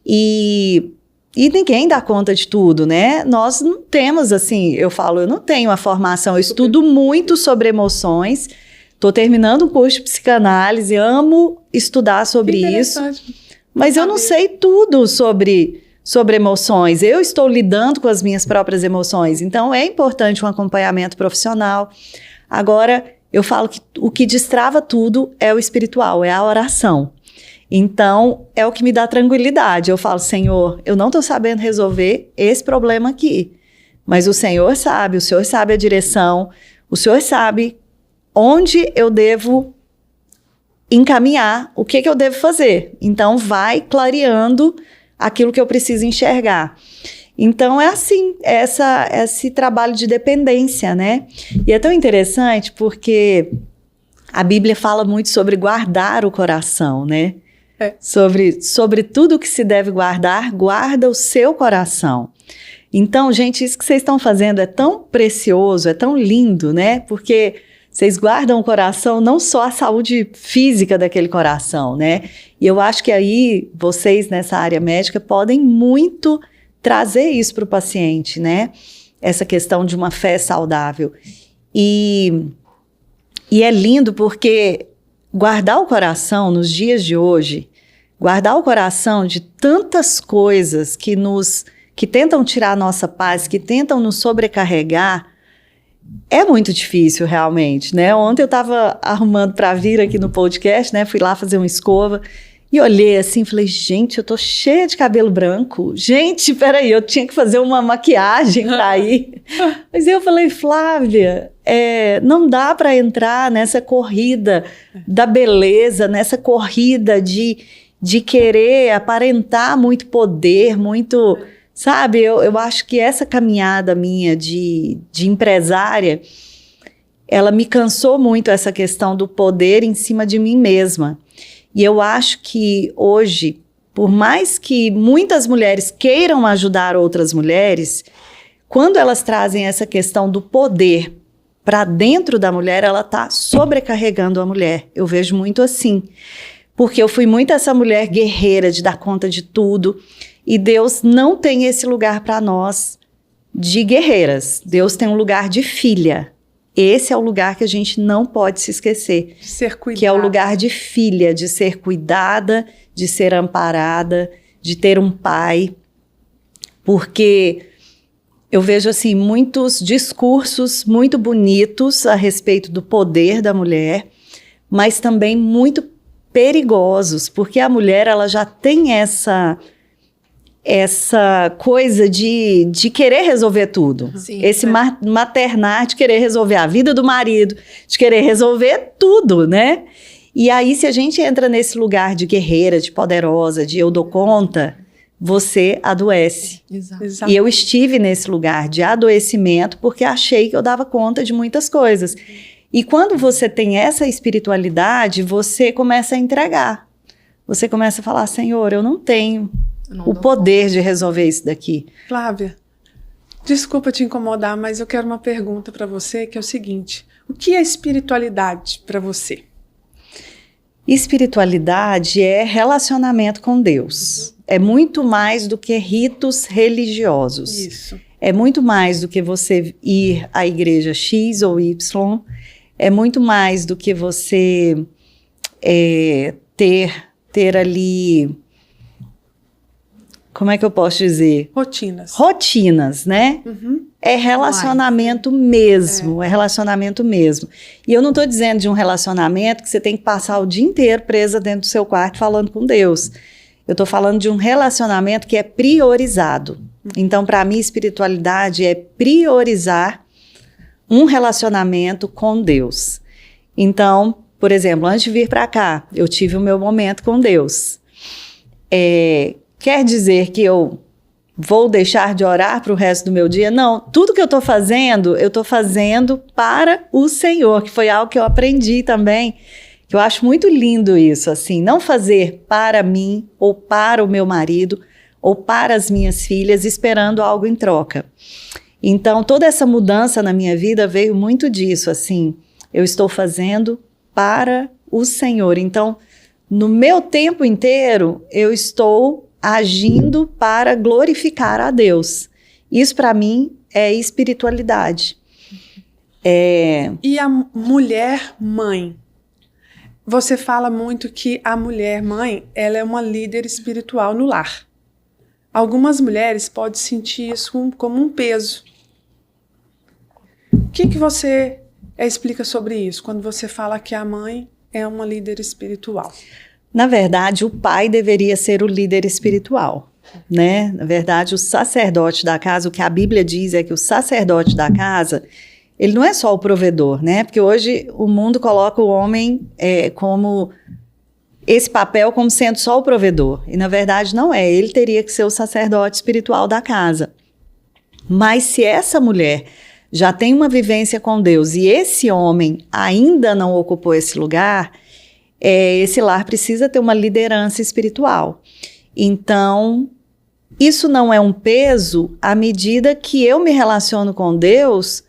E ninguém dá conta de tudo, né? Nós não temos, assim, eu não tenho a formação, eu estudo muito sobre emoções, estou terminando um curso de psicanálise, amo estudar sobre isso, mas eu não sei tudo sobre emoções, eu estou lidando com as minhas próprias emoções, então é importante um acompanhamento profissional. Agora, eu falo que o que destrava tudo é o espiritual, é a oração. Então, é o que me dá tranquilidade. Eu falo, Senhor, eu não estou sabendo resolver esse problema aqui, mas o Senhor sabe a direção, o Senhor sabe onde eu devo encaminhar, o que eu devo fazer. Então, vai clareando aquilo que eu preciso enxergar. Então, é assim, esse trabalho de dependência, né? E é tão interessante porque a Bíblia fala muito sobre guardar o coração, né? Sobre tudo que se deve guardar, guarda o seu coração. Então, gente, isso que vocês estão fazendo é tão precioso, é tão lindo, né? Porque vocês guardam o coração, não só a saúde física daquele coração, né? E eu acho que aí, vocês nessa área médica podem muito trazer isso para o paciente, né? Essa questão de uma fé saudável. E é lindo porque guardar o coração nos dias de hoje, guardar o coração de tantas coisas que tentam tirar a nossa paz, que tentam nos sobrecarregar, é muito difícil realmente, né? Ontem eu estava arrumando para vir aqui no podcast, né? Fui lá fazer uma escova e olhei assim, falei, gente, eu tô cheia de cabelo branco. Gente, peraí, eu tinha que fazer uma maquiagem para ir. Mas eu falei, Flávia, não dá para entrar nessa corrida da beleza, nessa corrida de querer aparentar muito poder, muito... Sabe, eu acho que essa caminhada minha de empresária, ela me cansou muito essa questão do poder em cima de mim mesma. E eu acho que hoje, por mais que muitas mulheres queiram ajudar outras mulheres, quando elas trazem essa questão do poder para dentro da mulher, ela está sobrecarregando a mulher. Eu vejo muito assim. Porque eu fui muito essa mulher guerreira de dar conta de tudo. E Deus não tem esse lugar para nós de guerreiras. Deus tem um lugar de filha. Esse é o lugar que a gente não pode se esquecer. De ser cuidada. Que é o lugar de filha, de ser cuidada, de ser amparada, de ter um pai. Porque eu vejo assim muitos discursos muito bonitos a respeito do poder da mulher, mas também muito perigosos, porque a mulher ela já tem essa coisa de querer resolver tudo. Sim, esse maternar de querer resolver a vida do marido, de querer resolver tudo, né? E aí, se a gente entra nesse lugar de guerreira, de poderosa, de eu dou conta, você adoece. Exato. E eu estive nesse lugar de adoecimento porque achei que eu dava conta de muitas coisas. E quando você tem essa espiritualidade, você começa a entregar. Você começa a falar, Senhor, eu não tenho o poder de resolver isso daqui. Flávia, desculpa te incomodar, mas eu quero uma pergunta para você, que é o seguinte: o que é espiritualidade para você? Espiritualidade é relacionamento com Deus. É muito mais do que ritos religiosos. Isso. É muito mais do que você ir à igreja X ou Y. É muito mais do que você ter ali... Como é que eu posso dizer? Rotinas. Rotinas, né? Uhum. É relacionamento mesmo, é relacionamento mesmo. E eu não estou dizendo de um relacionamento que você tem que passar o dia inteiro presa dentro do seu quarto falando com Deus. Eu estou falando de um relacionamento que é priorizado. Então, para mim, espiritualidade é priorizar um relacionamento com Deus. Então, por exemplo, antes de vir para cá, eu tive o meu momento com Deus. Quer dizer que eu vou deixar de orar para o resto do meu dia? Não, tudo que eu estou fazendo para o Senhor, que foi algo que eu aprendi também, que eu acho muito lindo isso, assim, não fazer para mim, ou para o meu marido, ou para as minhas filhas, esperando algo em troca. Então, toda essa mudança na minha vida veio muito disso, assim, eu estou fazendo para o Senhor. Então, no meu tempo inteiro, eu estou agindo para glorificar a Deus. Isso, para mim, é espiritualidade. E a mulher mãe? Você fala muito que a mulher mãe, ela é uma líder espiritual no lar. Algumas mulheres podem sentir isso como um peso. O que você explica sobre isso, quando você fala que a mãe é uma líder espiritual? Na verdade, o pai deveria ser o líder espiritual, né? Na verdade, o sacerdote da casa, o que a Bíblia diz é que o sacerdote da casa, ele não é só o provedor, né? Porque hoje o mundo coloca o homem como esse papel como sendo só o provedor. E na verdade não é, ele teria que ser o sacerdote espiritual da casa. Mas se essa mulher já tem uma vivência com Deus e esse homem ainda não ocupou esse lugar, esse lar precisa ter uma liderança espiritual. Então, isso não é um peso à medida que eu me relaciono com Deus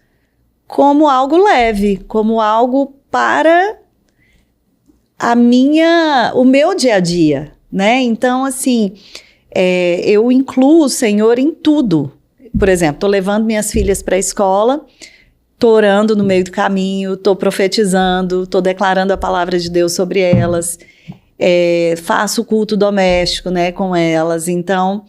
como algo leve, como algo para o meu dia a dia, né? Então, assim, eu incluo o Senhor em tudo. Por exemplo, estou levando minhas filhas para a escola, estou orando no meio do caminho, estou profetizando, estou declarando a palavra de Deus sobre elas, faço culto doméstico, né, com elas. Então,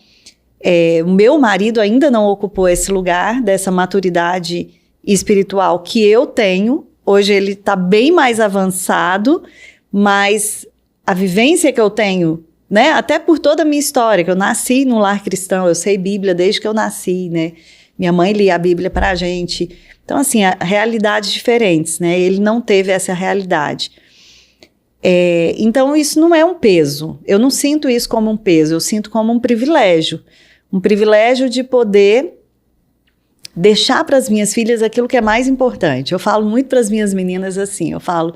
o meu marido ainda não ocupou esse lugar dessa maturidade espiritual que eu tenho. Hoje ele está bem mais avançado, mas a vivência que eu tenho, né, até por toda a minha história, que eu nasci num lar cristão, eu sei Bíblia desde que eu nasci, né? Minha mãe lia a Bíblia pra gente. Então, assim, realidades diferentes, né? Ele não teve essa realidade. Então, isso não é um peso. Eu não sinto isso como um peso, eu sinto como um privilégio. Um privilégio de poder deixar para as minhas filhas aquilo que é mais importante. Eu falo muito para as minhas meninas assim, eu falo,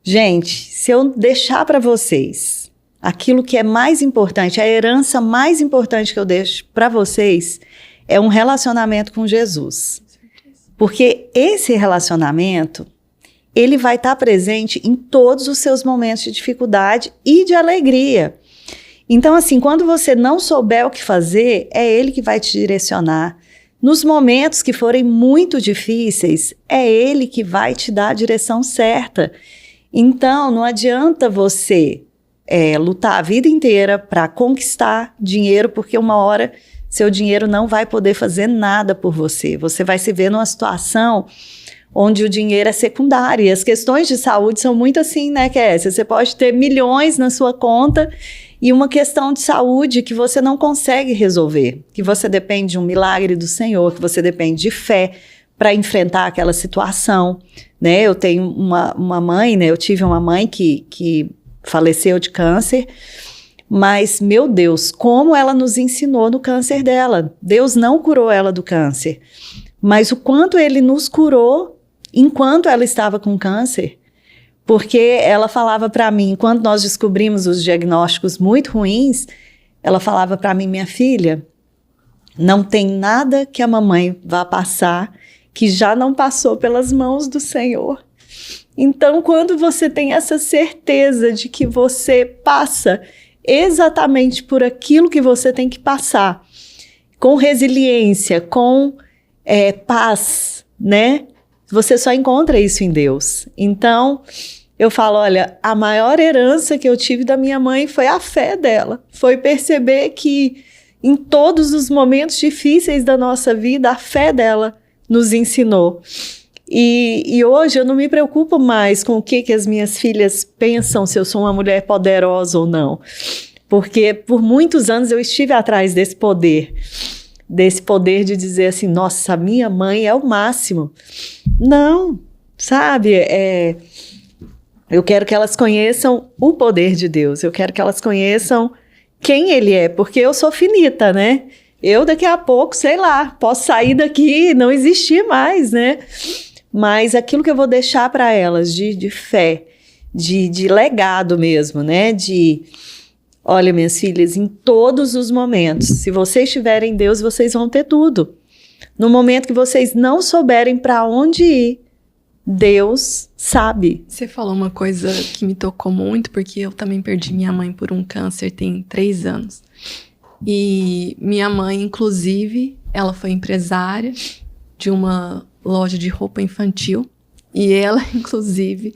gente, se eu deixar para vocês aquilo que é mais importante, a herança mais importante que eu deixo para vocês é um relacionamento com Jesus. Porque esse relacionamento, ele vai estar presente em todos os seus momentos de dificuldade e de alegria. Então, assim, quando você não souber o que fazer, é ele que vai te direcionar. Nos momentos que forem muito difíceis, é ele que vai te dar a direção certa. Então, não adianta você lutar a vida inteira para conquistar dinheiro, porque uma hora seu dinheiro não vai poder fazer nada por você. Você vai se ver numa situação onde o dinheiro é secundário. E as questões de saúde são muito assim, né, Kessia? Você pode ter milhões na sua conta e uma questão de saúde que você não consegue resolver, que você depende de um milagre do Senhor, que você depende de fé para enfrentar aquela situação, né? Eu tenho uma mãe, né? Eu tive uma mãe que faleceu de câncer, mas, meu Deus, como ela nos ensinou no câncer dela. Deus não curou ela do câncer, mas o quanto ele nos curou enquanto ela estava com câncer, porque ela falava para mim, quando nós descobrimos os diagnósticos muito ruins, ela falava para mim, minha filha, não tem nada que a mamãe vá passar que já não passou pelas mãos do Senhor. Então, quando você tem essa certeza de que você passa exatamente por aquilo que você tem que passar, com resiliência, com paz, né? Você só encontra isso em Deus. Então, eu falo, olha, a maior herança que eu tive da minha mãe foi a fé dela. Foi perceber que em todos os momentos difíceis da nossa vida, a fé dela nos ensinou. E hoje eu não me preocupo mais com o que as minhas filhas pensam, se eu sou uma mulher poderosa ou não. Porque por muitos anos eu estive atrás desse poder de dizer assim, nossa, minha mãe é o máximo. Não, sabe? Eu quero que elas conheçam o poder de Deus, eu quero que elas conheçam quem Ele é, porque eu sou finita, né? Eu daqui a pouco, sei lá, posso sair daqui e não existir mais, né? Mas aquilo que eu vou deixar para elas de fé, de legado mesmo, né? Olha, minhas filhas, em todos os momentos, se vocês tiverem Deus, vocês vão ter tudo. No momento que vocês não souberem para onde ir, Deus sabe. Você falou uma coisa que me tocou muito, porque eu também perdi minha mãe por um câncer tem 3 anos. E minha mãe, inclusive, ela foi empresária de uma loja de roupa infantil. E ela, inclusive,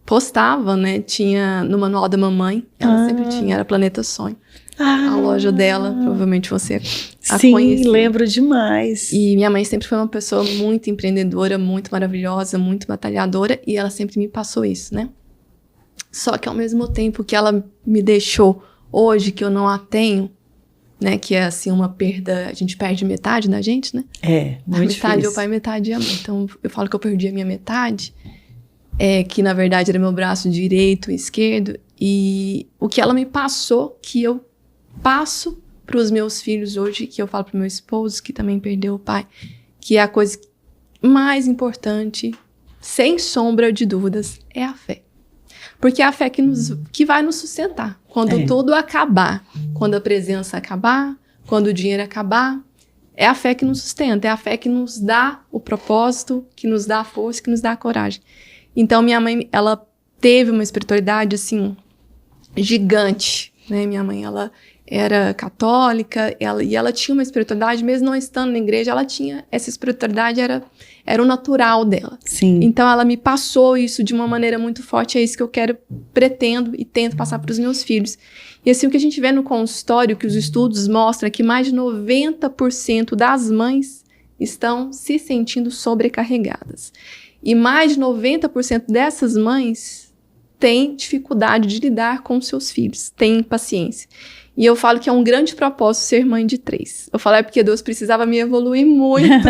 postava, né? Tinha no manual da mamãe, ela sempre tinha, era Planeta Sonho. A loja dela, provavelmente você a conheceu. Sim, lembro demais. E minha mãe sempre foi uma pessoa muito empreendedora, muito maravilhosa, muito batalhadora, e ela sempre me passou isso, né? Só que ao mesmo tempo que ela me deixou hoje, que eu não a tenho, né? Que é assim uma perda, a gente perde metade da gente, né? Muito metade difícil. é o pai, metade é a mãe. Então eu falo que eu perdi a minha metade, que na verdade era meu braço direito e esquerdo, e o que ela me passou, que eu passo para os meus filhos hoje, que eu falo para o meu esposo, que também perdeu o pai, que é a coisa mais importante, sem sombra de dúvidas, é a fé. Porque é a fé que vai nos sustentar. Quando tudo acabar, quando a presença acabar, quando o dinheiro acabar, é a fé que nos sustenta, é a fé que nos dá o propósito, que nos dá a força, que nos dá a coragem. Então, minha mãe, ela teve uma espiritualidade, assim, gigante. né? Minha mãe, ela era católica, e ela tinha uma espiritualidade, mesmo não estando na igreja, ela tinha essa espiritualidade, era o natural dela. Sim. Então, ela me passou isso de uma maneira muito forte, é isso que eu pretendo e tento passar para os meus filhos. E assim, o que a gente vê no consultório, que os estudos mostram, é que mais de 90% das mães estão se sentindo sobrecarregadas. E mais de 90% dessas mães têm dificuldade de lidar com seus filhos, têm impaciência. E eu falo que é um grande propósito ser mãe de 3. Eu falo porque Deus precisava me evoluir muito,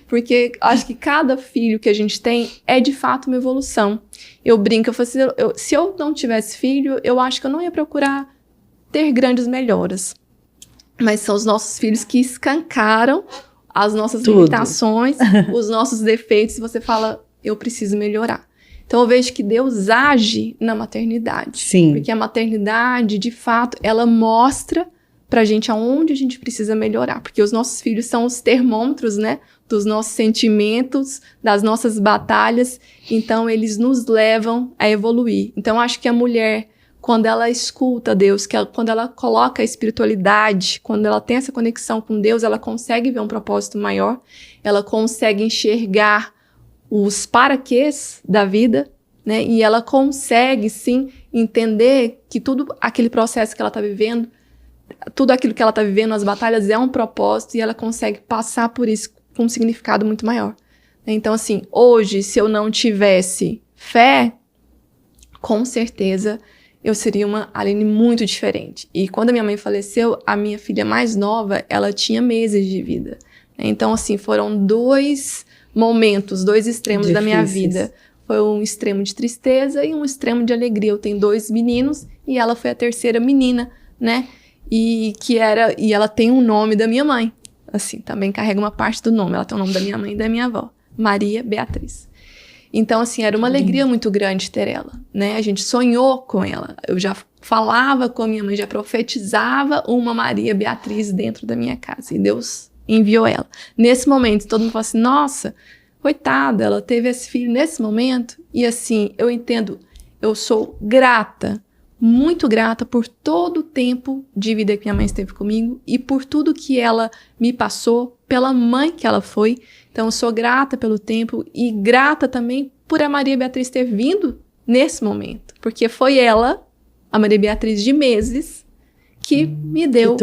porque acho que cada filho que a gente tem é de fato uma evolução. Eu brinco, eu falo assim, se eu não tivesse filho, eu acho que eu não ia procurar ter grandes melhoras. Mas são os nossos filhos que escancaram as nossas limitações, os nossos defeitos, e você fala, eu preciso melhorar. Então, eu vejo que Deus age na maternidade. Sim. Porque a maternidade, de fato, ela mostra pra gente aonde a gente precisa melhorar. Porque os nossos filhos são os termômetros, né? Dos nossos sentimentos, das nossas batalhas. Então, eles nos levam a evoluir. Então, acho que a mulher, quando ela escuta Deus, quando ela coloca a espiritualidade, quando ela tem essa conexão com Deus, ela consegue ver um propósito maior. Ela consegue enxergar os paraquês da vida, né? E ela consegue, sim, entender que tudo aquele processo que ela está vivendo, tudo aquilo que ela está vivendo, as batalhas, é um propósito, e ela consegue passar por isso com um significado muito maior. Então, assim, hoje, se eu não tivesse fé, com certeza eu seria uma Aline muito diferente. E quando a minha mãe faleceu, a minha filha mais nova, ela tinha meses de vida. Então, assim, foram 2 momentos, 2 extremos difíceis da minha vida. Foi um extremo de tristeza e um extremo de alegria. Eu tenho 2 meninos e ela foi a terceira menina, né? E ela tem um nome da minha mãe. Assim, também carrega uma parte do nome. Ela tem o nome da minha mãe e da minha avó, Maria Beatriz. Então, assim, era uma alegria muito grande ter ela, né? A gente sonhou com ela. Eu já falava com a minha mãe, já profetizava uma Maria Beatriz dentro da minha casa. E Deus enviou ela. Nesse momento, todo mundo fala assim, nossa, coitada, ela teve esse filho nesse momento. E assim, eu entendo, eu sou grata, muito grata por todo o tempo de vida que minha mãe esteve comigo e por tudo que ela me passou, pela mãe que ela foi. Então, eu sou grata pelo tempo e grata também por a Maria Beatriz ter vindo nesse momento. Porque foi ela, a Maria Beatriz de meses, que me deu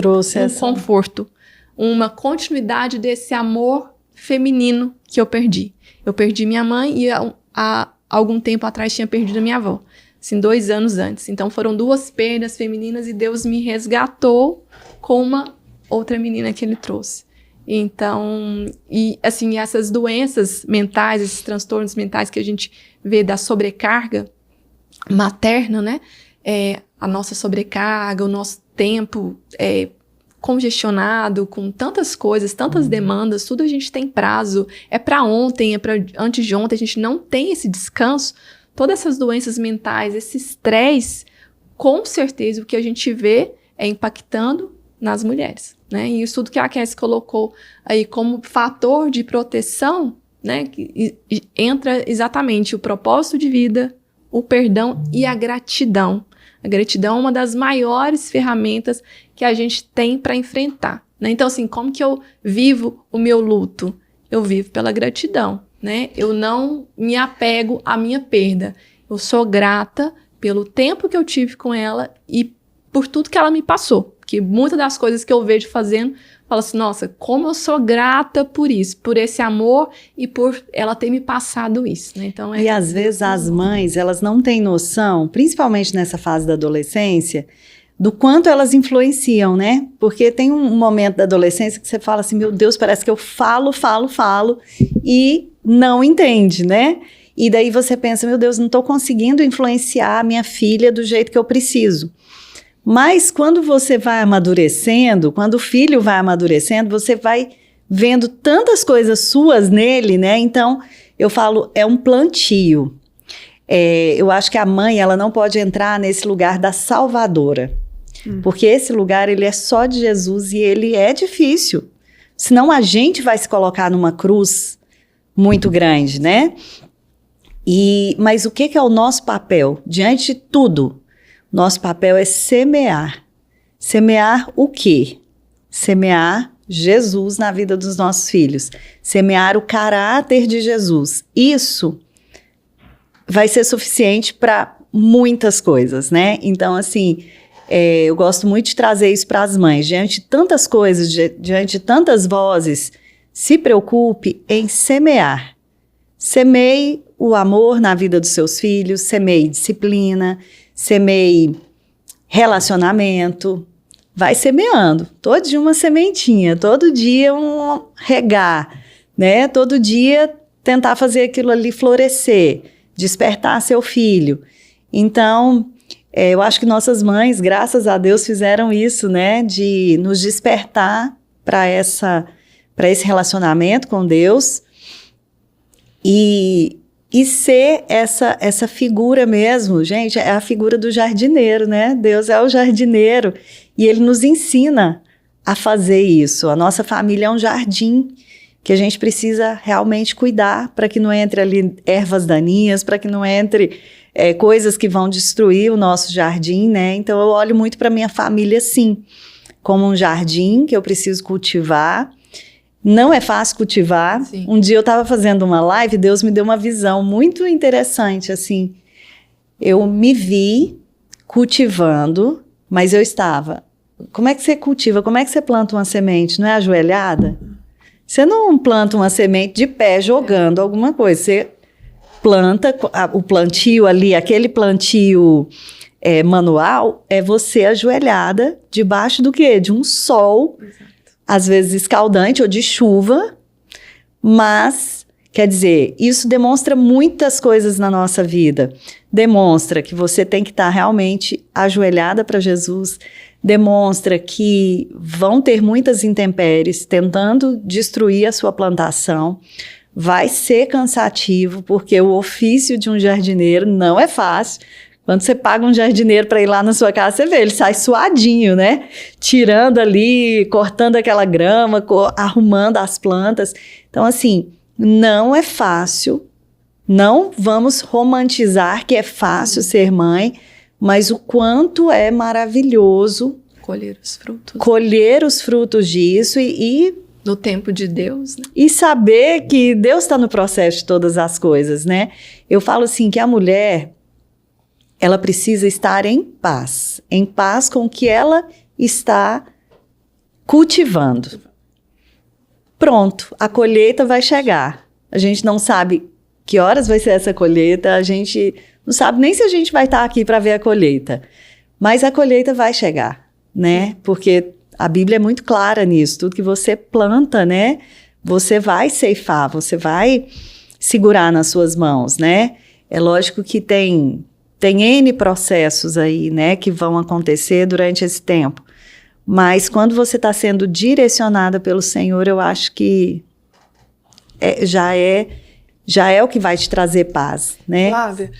conforto. Uma continuidade desse amor feminino que eu perdi. Eu perdi minha mãe e há algum tempo atrás tinha perdido a minha avó. Assim, 2 anos antes. Então foram 2 perdas femininas e Deus me resgatou com uma outra menina que ele trouxe. Então, e assim, essas doenças mentais, esses transtornos mentais que a gente vê da sobrecarga materna, né? A nossa sobrecarga, o nosso tempo congestionado com tantas coisas, tantas demandas, tudo a gente tem prazo, é para ontem, é para antes de ontem, a gente não tem esse descanso. Todas essas doenças mentais, esse estresse, com certeza o que a gente vê é impactando nas mulheres, né? E o estudo que a Cassie colocou aí como fator de proteção, né, que entra exatamente o propósito de vida, o perdão e a gratidão. A gratidão é uma das maiores ferramentas que a gente tem para enfrentar, né? Então, assim, como que eu vivo o meu luto? Eu vivo pela gratidão, né? Eu não me apego à minha perda. Eu sou grata pelo tempo que eu tive com ela e por tudo que ela me passou. Porque muitas das coisas que eu vejo fazendo, falo assim, nossa, como eu sou grata por isso, por esse amor e por ela ter me passado isso, né? Então, e às vezes as mães, elas não têm noção, principalmente nessa fase da adolescência, do quanto elas influenciam, né? Porque tem um momento da adolescência que você fala assim, meu Deus, parece que eu falo e não entende, né? E daí você pensa, meu Deus, não estou conseguindo influenciar a minha filha do jeito que eu preciso. Mas quando você vai amadurecendo, quando o filho vai amadurecendo, você vai vendo tantas coisas suas nele, né? Então, eu falo, é um plantio. Eu acho que a mãe, ela não pode entrar nesse lugar da salvadora. Porque esse lugar, ele é só de Jesus e ele é difícil. Senão a gente vai se colocar numa cruz muito grande, né? Mas o que é o nosso papel? Diante de tudo, nosso papel é semear. Semear o quê? Semear Jesus na vida dos nossos filhos. Semear o caráter de Jesus. Isso vai ser suficiente para muitas coisas, né? Então, assim, eu gosto muito de trazer isso para as mães. Diante de tantas coisas, diante de tantas vozes, se preocupe em semear. Semeie o amor na vida dos seus filhos, semeie disciplina, semeie relacionamento. Vai semeando, todo dia uma sementinha, todo dia um regar, né? Todo dia tentar fazer aquilo ali florescer, despertar seu filho. Então, eu acho que nossas mães, graças a Deus, fizeram isso, né? De nos despertar para esse relacionamento com Deus e ser essa figura mesmo, gente, é a figura do jardineiro, né? Deus é o jardineiro e Ele nos ensina a fazer isso. A nossa família é um jardim que a gente precisa realmente cuidar para que não entre ali ervas daninhas, para que não entre coisas que vão destruir o nosso jardim, né? Então eu olho muito para minha família assim, como um jardim que eu preciso cultivar. Não é fácil cultivar. Sim. Um dia eu estava fazendo uma live, Deus me deu uma visão muito interessante, assim. Eu me vi cultivando, mas eu estava... Como é que você cultiva? Como é que você planta uma semente? Não é ajoelhada? Você não planta uma semente de pé jogando alguma coisa. Você planta o plantio ali, aquele plantio manual, é você ajoelhada debaixo do quê? De um sol... Exato. Às vezes escaldante ou de chuva, mas, quer dizer, isso demonstra muitas coisas na nossa vida. Demonstra que você tem que estar realmente ajoelhada para Jesus, demonstra que vão ter muitas intempéries tentando destruir a sua plantação, vai ser cansativo, porque o ofício de um jardineiro não é fácil. Quando você paga um jardineiro para ir lá na sua casa, você vê, ele sai suadinho, né? Tirando ali, cortando aquela grama, arrumando as plantas. Então, assim, não é fácil. Não vamos romantizar que é fácil ser mãe, mas o quanto é maravilhoso colher os frutos disso e no tempo de Deus, né? E saber que Deus está no processo de todas as coisas, né? Eu falo assim que a mulher... ela precisa estar em paz com o que ela está cultivando. Pronto, a colheita vai chegar. A gente não sabe que horas vai ser essa colheita, a gente não sabe nem se a gente vai estar aqui para ver a colheita, mas a colheita vai chegar, né? Porque a Bíblia é muito clara nisso, tudo que você planta, né? Você vai ceifar, você vai segurar nas suas mãos, né? É lógico que tem N processos aí, né, que vão acontecer durante esse tempo. Mas quando você está sendo direcionada pelo Senhor, eu acho que já é o que vai te trazer paz, né? Flávia,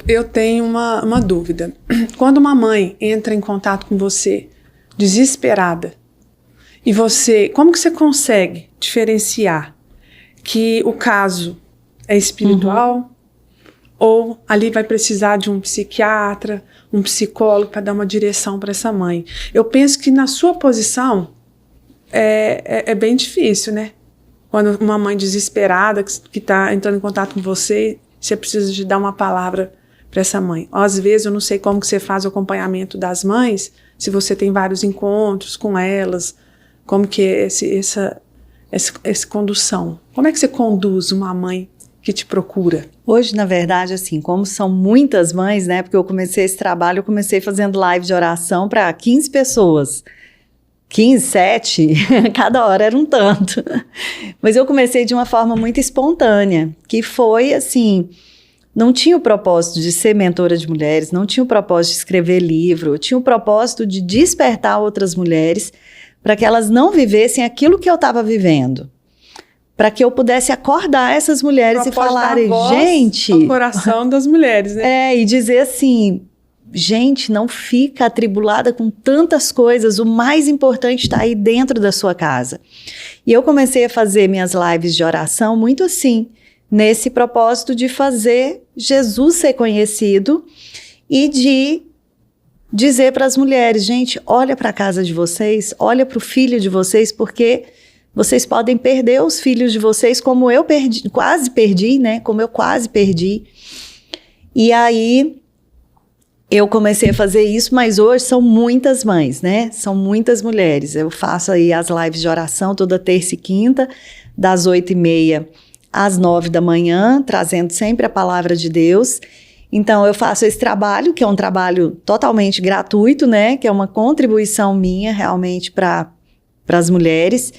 eu tenho uma dúvida. Quando uma mãe entra em contato com você, desesperada, e como que você consegue diferenciar que o caso é espiritual, ou ali vai precisar de um psiquiatra, um psicólogo para dar uma direção para essa mãe? Eu penso que na sua posição é bem difícil, né? Quando uma mãe desesperada que está entrando em contato com você precisa de dar uma palavra para essa mãe. Às vezes eu não sei como que você faz o acompanhamento das mães, se você tem vários encontros com elas, como que é essa condução. Como é que você conduz uma mãe que te procura? Hoje, na verdade, assim, como são muitas mães, né, porque eu comecei esse trabalho, eu comecei fazendo live de oração para 15 pessoas, 15, 7, cada hora era um tanto, mas eu comecei de uma forma muito espontânea, que foi assim, não tinha o propósito de ser mentora de mulheres, não tinha o propósito de escrever livro, tinha o propósito de despertar outras mulheres para que elas não vivessem aquilo que eu estava vivendo. Para que eu pudesse acordar essas mulheres e falarem, gente... o coração das mulheres, né? E dizer assim, gente, não fica atribulada com tantas coisas, o mais importante está aí dentro da sua casa. E eu comecei a fazer minhas lives de oração muito assim, nesse propósito de fazer Jesus ser conhecido e de dizer para as mulheres, gente, olha para a casa de vocês, olha para o filho de vocês, porque vocês podem perder os filhos de vocês como eu quase perdi, né? Como eu quase perdi. E aí eu comecei a fazer isso, mas hoje são muitas mães, né? São muitas mulheres. Eu faço aí as lives de oração toda terça e quinta, das 8h30 às 9 da manhã, trazendo sempre a palavra de Deus. Então, eu faço esse trabalho, que é um trabalho totalmente gratuito, né? Que é uma contribuição minha, realmente, para as mulheres.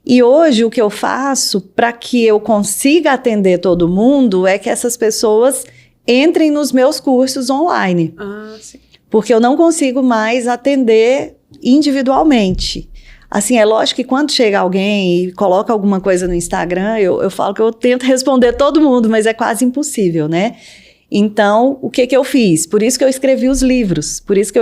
E hoje, o que eu faço para que eu consiga atender todo mundo é que essas pessoas entrem nos meus cursos online. Sim. Porque eu não consigo mais atender individualmente. Assim, é lógico que quando chega alguém e coloca alguma coisa no Instagram, eu falo que eu tento responder todo mundo, mas é quase impossível, né? Então, o que eu fiz? Por isso que eu escrevi os livros, por isso que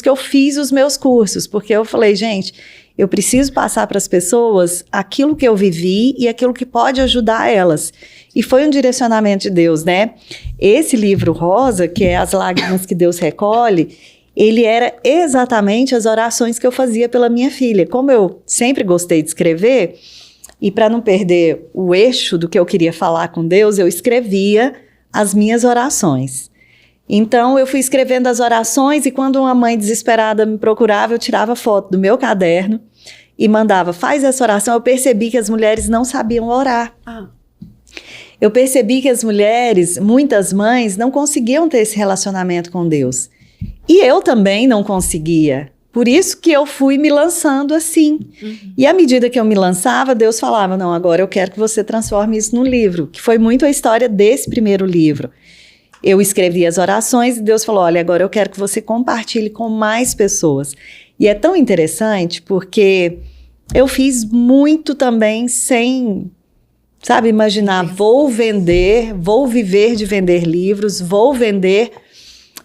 eu fiz os meus cursos, porque eu falei, gente, eu preciso passar para as pessoas aquilo que eu vivi e aquilo que pode ajudar elas. E foi um direcionamento de Deus, né? Esse livro rosa, que é As Lágrimas que Deus Recolhe, ele era exatamente as orações que eu fazia pela minha filha. Como eu sempre gostei de escrever, e para não perder o eixo do que eu queria falar com Deus, eu escrevia as minhas orações. Então, eu fui escrevendo as orações e quando uma mãe desesperada me procurava, eu tirava foto do meu caderno e mandava, faz essa oração. Eu percebi que as mulheres não sabiam orar. Eu percebi que as mulheres, muitas mães, não conseguiam ter esse relacionamento com Deus. E eu também não conseguia. Por isso que eu fui me lançando assim. E à medida que eu me lançava, Deus falava, não, agora eu quero que você transforme isso num livro. Que foi muito a história desse primeiro livro. Eu escrevi as orações e Deus falou, olha, agora eu quero que você compartilhe com mais pessoas. E é tão interessante porque eu fiz muito também sem, sabe, imaginar, vou viver de vender livros, vou vender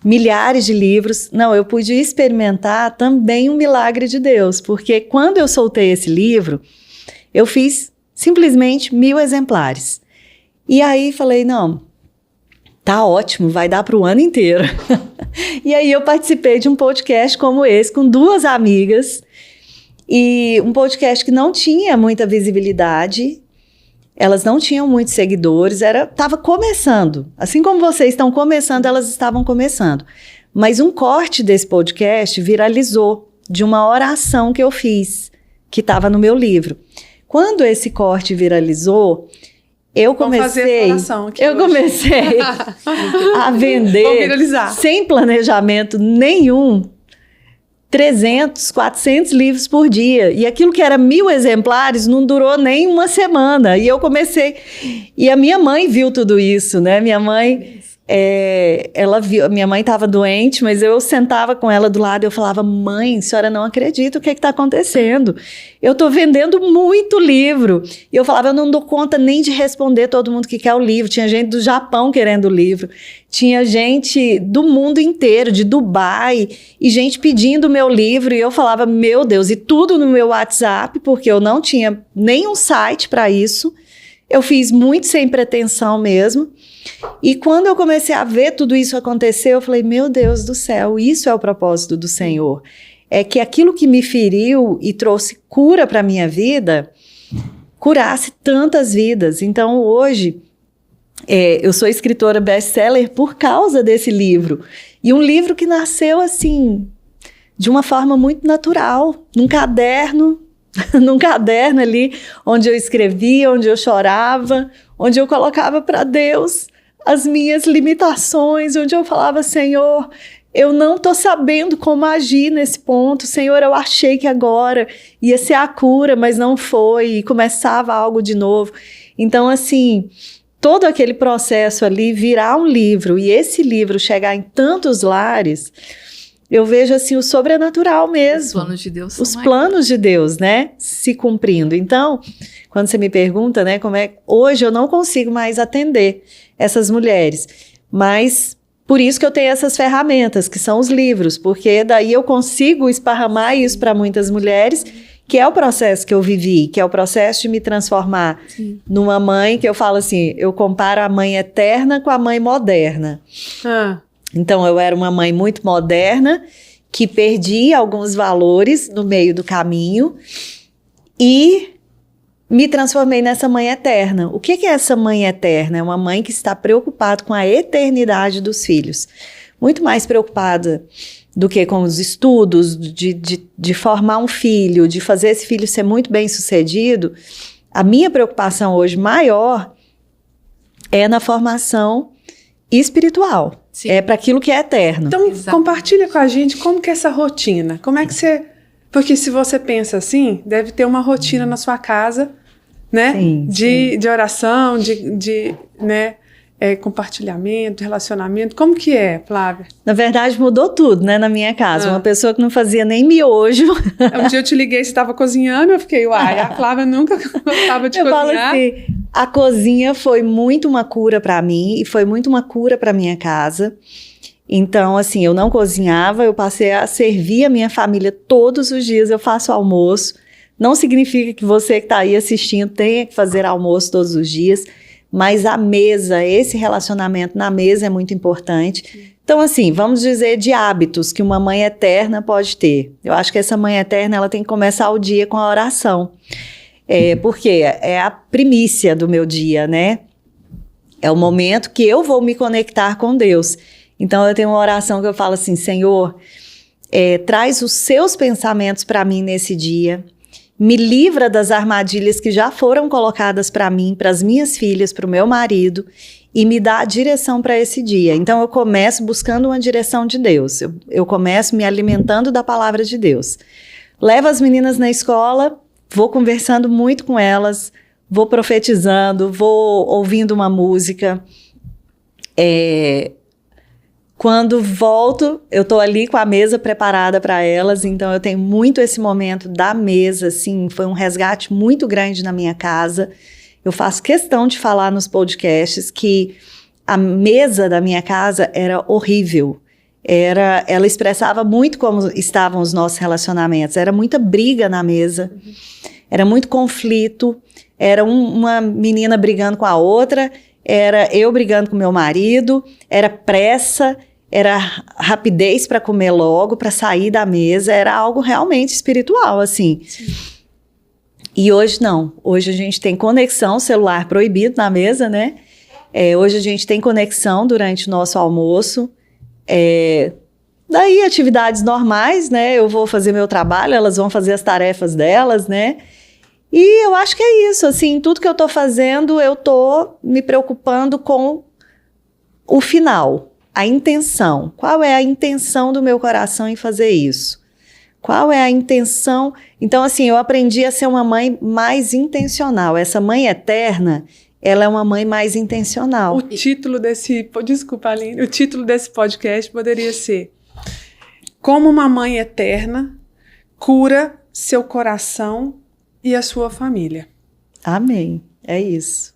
milhares de livros. Não, eu pude experimentar também um milagre de Deus, porque quando eu soltei esse livro, eu fiz simplesmente 1000 exemplares. E aí falei, não, tá ótimo, vai dar para o ano inteiro. E aí eu participei de um podcast como esse, com 2 amigas, e um podcast que não tinha muita visibilidade, elas não tinham muitos seguidores, estava começando. Assim como vocês estão começando, elas estavam começando. Mas um corte desse podcast viralizou de uma oração que eu fiz, que estava no meu livro. Quando esse corte viralizou, eu comecei a vender sem planejamento nenhum 300, 400 livros por dia. E aquilo que era 1000 exemplares não durou nem uma semana. E eu comecei... E a minha mãe viu tudo isso, né? Minha mãe... ela viu, minha mãe estava doente, mas eu sentava com ela do lado e eu falava, mãe, a senhora não acredita o que está acontecendo. Eu estou vendendo muito livro. E eu falava, eu não dou conta nem de responder todo mundo que quer o livro. Tinha gente do Japão querendo o livro. Tinha gente do mundo inteiro, de Dubai, e gente pedindo o meu livro. E eu falava, meu Deus, e tudo no meu WhatsApp, porque eu não tinha nenhum site para isso. Eu fiz muito sem pretensão mesmo. E quando eu comecei a ver tudo isso acontecer, eu falei, meu Deus do céu, isso é o propósito do Senhor. É que aquilo que me feriu e trouxe cura para a minha vida, curasse tantas vidas. Então, hoje, eu sou escritora best-seller por causa desse livro. E um livro que nasceu, assim, de uma forma muito natural, num caderno ali, onde eu escrevia, onde eu chorava, onde eu colocava para Deus as minhas limitações, onde eu falava, Senhor, eu não estou sabendo como agir nesse ponto, Senhor, eu achei que agora ia ser a cura, mas não foi, e começava algo de novo. Então, assim, todo aquele processo ali virar um livro, e esse livro chegar em tantos lares, eu vejo assim o sobrenatural mesmo. Os planos de Deus são Os planos de Deus, né? Se cumprindo. Então, quando você me pergunta, né, como é... Hoje eu não consigo mais atender essas mulheres. Mas por isso que eu tenho essas ferramentas, que são os livros. Porque daí eu consigo esparramar isso para muitas mulheres, que é o processo que eu vivi, que é o processo de me transformar numa mãe, que eu falo assim, eu comparo a mãe eterna com a mãe moderna. Então, eu era uma mãe muito moderna, que perdia alguns valores no meio do caminho e me transformei nessa mãe eterna. O que é essa mãe eterna? É uma mãe que está preocupada com a eternidade dos filhos. Muito mais preocupada do que com os estudos, de formar um filho, de fazer esse filho ser muito bem sucedido. A minha preocupação hoje maior é na formação espiritual. Sim. É para aquilo que é eterno. Então, compartilha com a gente como que é essa rotina. Como é que você... Porque se você pensa assim, deve ter uma rotina na sua casa, né? Sim, de oração, né? Compartilhamento, relacionamento. Como que é, Flávia? Na verdade, mudou tudo, né, na minha casa. Uma pessoa que não fazia nem miojo. Um dia eu te liguei, você estava cozinhando, eu fiquei, uai, a Flávia nunca gostava de cozinhar. Falo assim, a cozinha foi muito uma cura para mim e foi muito uma cura para minha casa. Então, assim, eu não cozinhava, eu passei a servir a minha família todos os dias, eu faço almoço. Não significa que você que está aí assistindo tenha que fazer almoço todos os dias, mas a mesa, esse relacionamento na mesa é muito importante. Então, assim, vamos dizer de hábitos que uma mãe eterna pode ter. Eu acho que essa mãe eterna, ela tem que começar o dia com a oração. Porque é a primícia do meu dia, né? É o momento que eu vou me conectar com Deus. Então, eu tenho uma oração que eu falo assim, Senhor, traz os seus pensamentos para mim nesse dia. Me livra das armadilhas que já foram colocadas para mim, para as minhas filhas, para o meu marido, e me dá a direção para esse dia. Então, eu começo buscando uma direção de Deus. Eu começo me alimentando da palavra de Deus. Levo as meninas na escola, vou conversando muito com elas, vou profetizando, vou ouvindo uma música. Quando volto, eu tô ali com a mesa preparada para elas, então eu tenho muito esse momento da mesa, assim, foi um resgate muito grande na minha casa. Eu faço questão de falar nos podcasts que a mesa da minha casa era horrível. Ela expressava muito como estavam os nossos relacionamentos, era muita briga na mesa, era muito conflito, era uma menina brigando com a outra, era eu brigando com meu marido, era pressa, era rapidez para comer logo, para sair da mesa, era algo realmente espiritual, assim. Sim. E hoje não, hoje a gente tem conexão, celular proibido na mesa, né? Hoje a gente tem conexão durante o nosso almoço, daí atividades normais, né? Eu vou fazer meu trabalho, elas vão fazer as tarefas delas, né? E eu acho que é isso, assim, tudo que eu tô fazendo, eu tô me preocupando com o final. A intenção. Qual é a intenção do meu coração em fazer isso? Qual é a intenção? Então, assim, eu aprendi a ser uma mãe mais intencional. Essa mãe eterna, ela é uma mãe mais intencional. O título desse... Desculpa, Aline. O título desse podcast poderia ser Como uma mãe eterna cura seu coração e a sua família. Amém. É isso.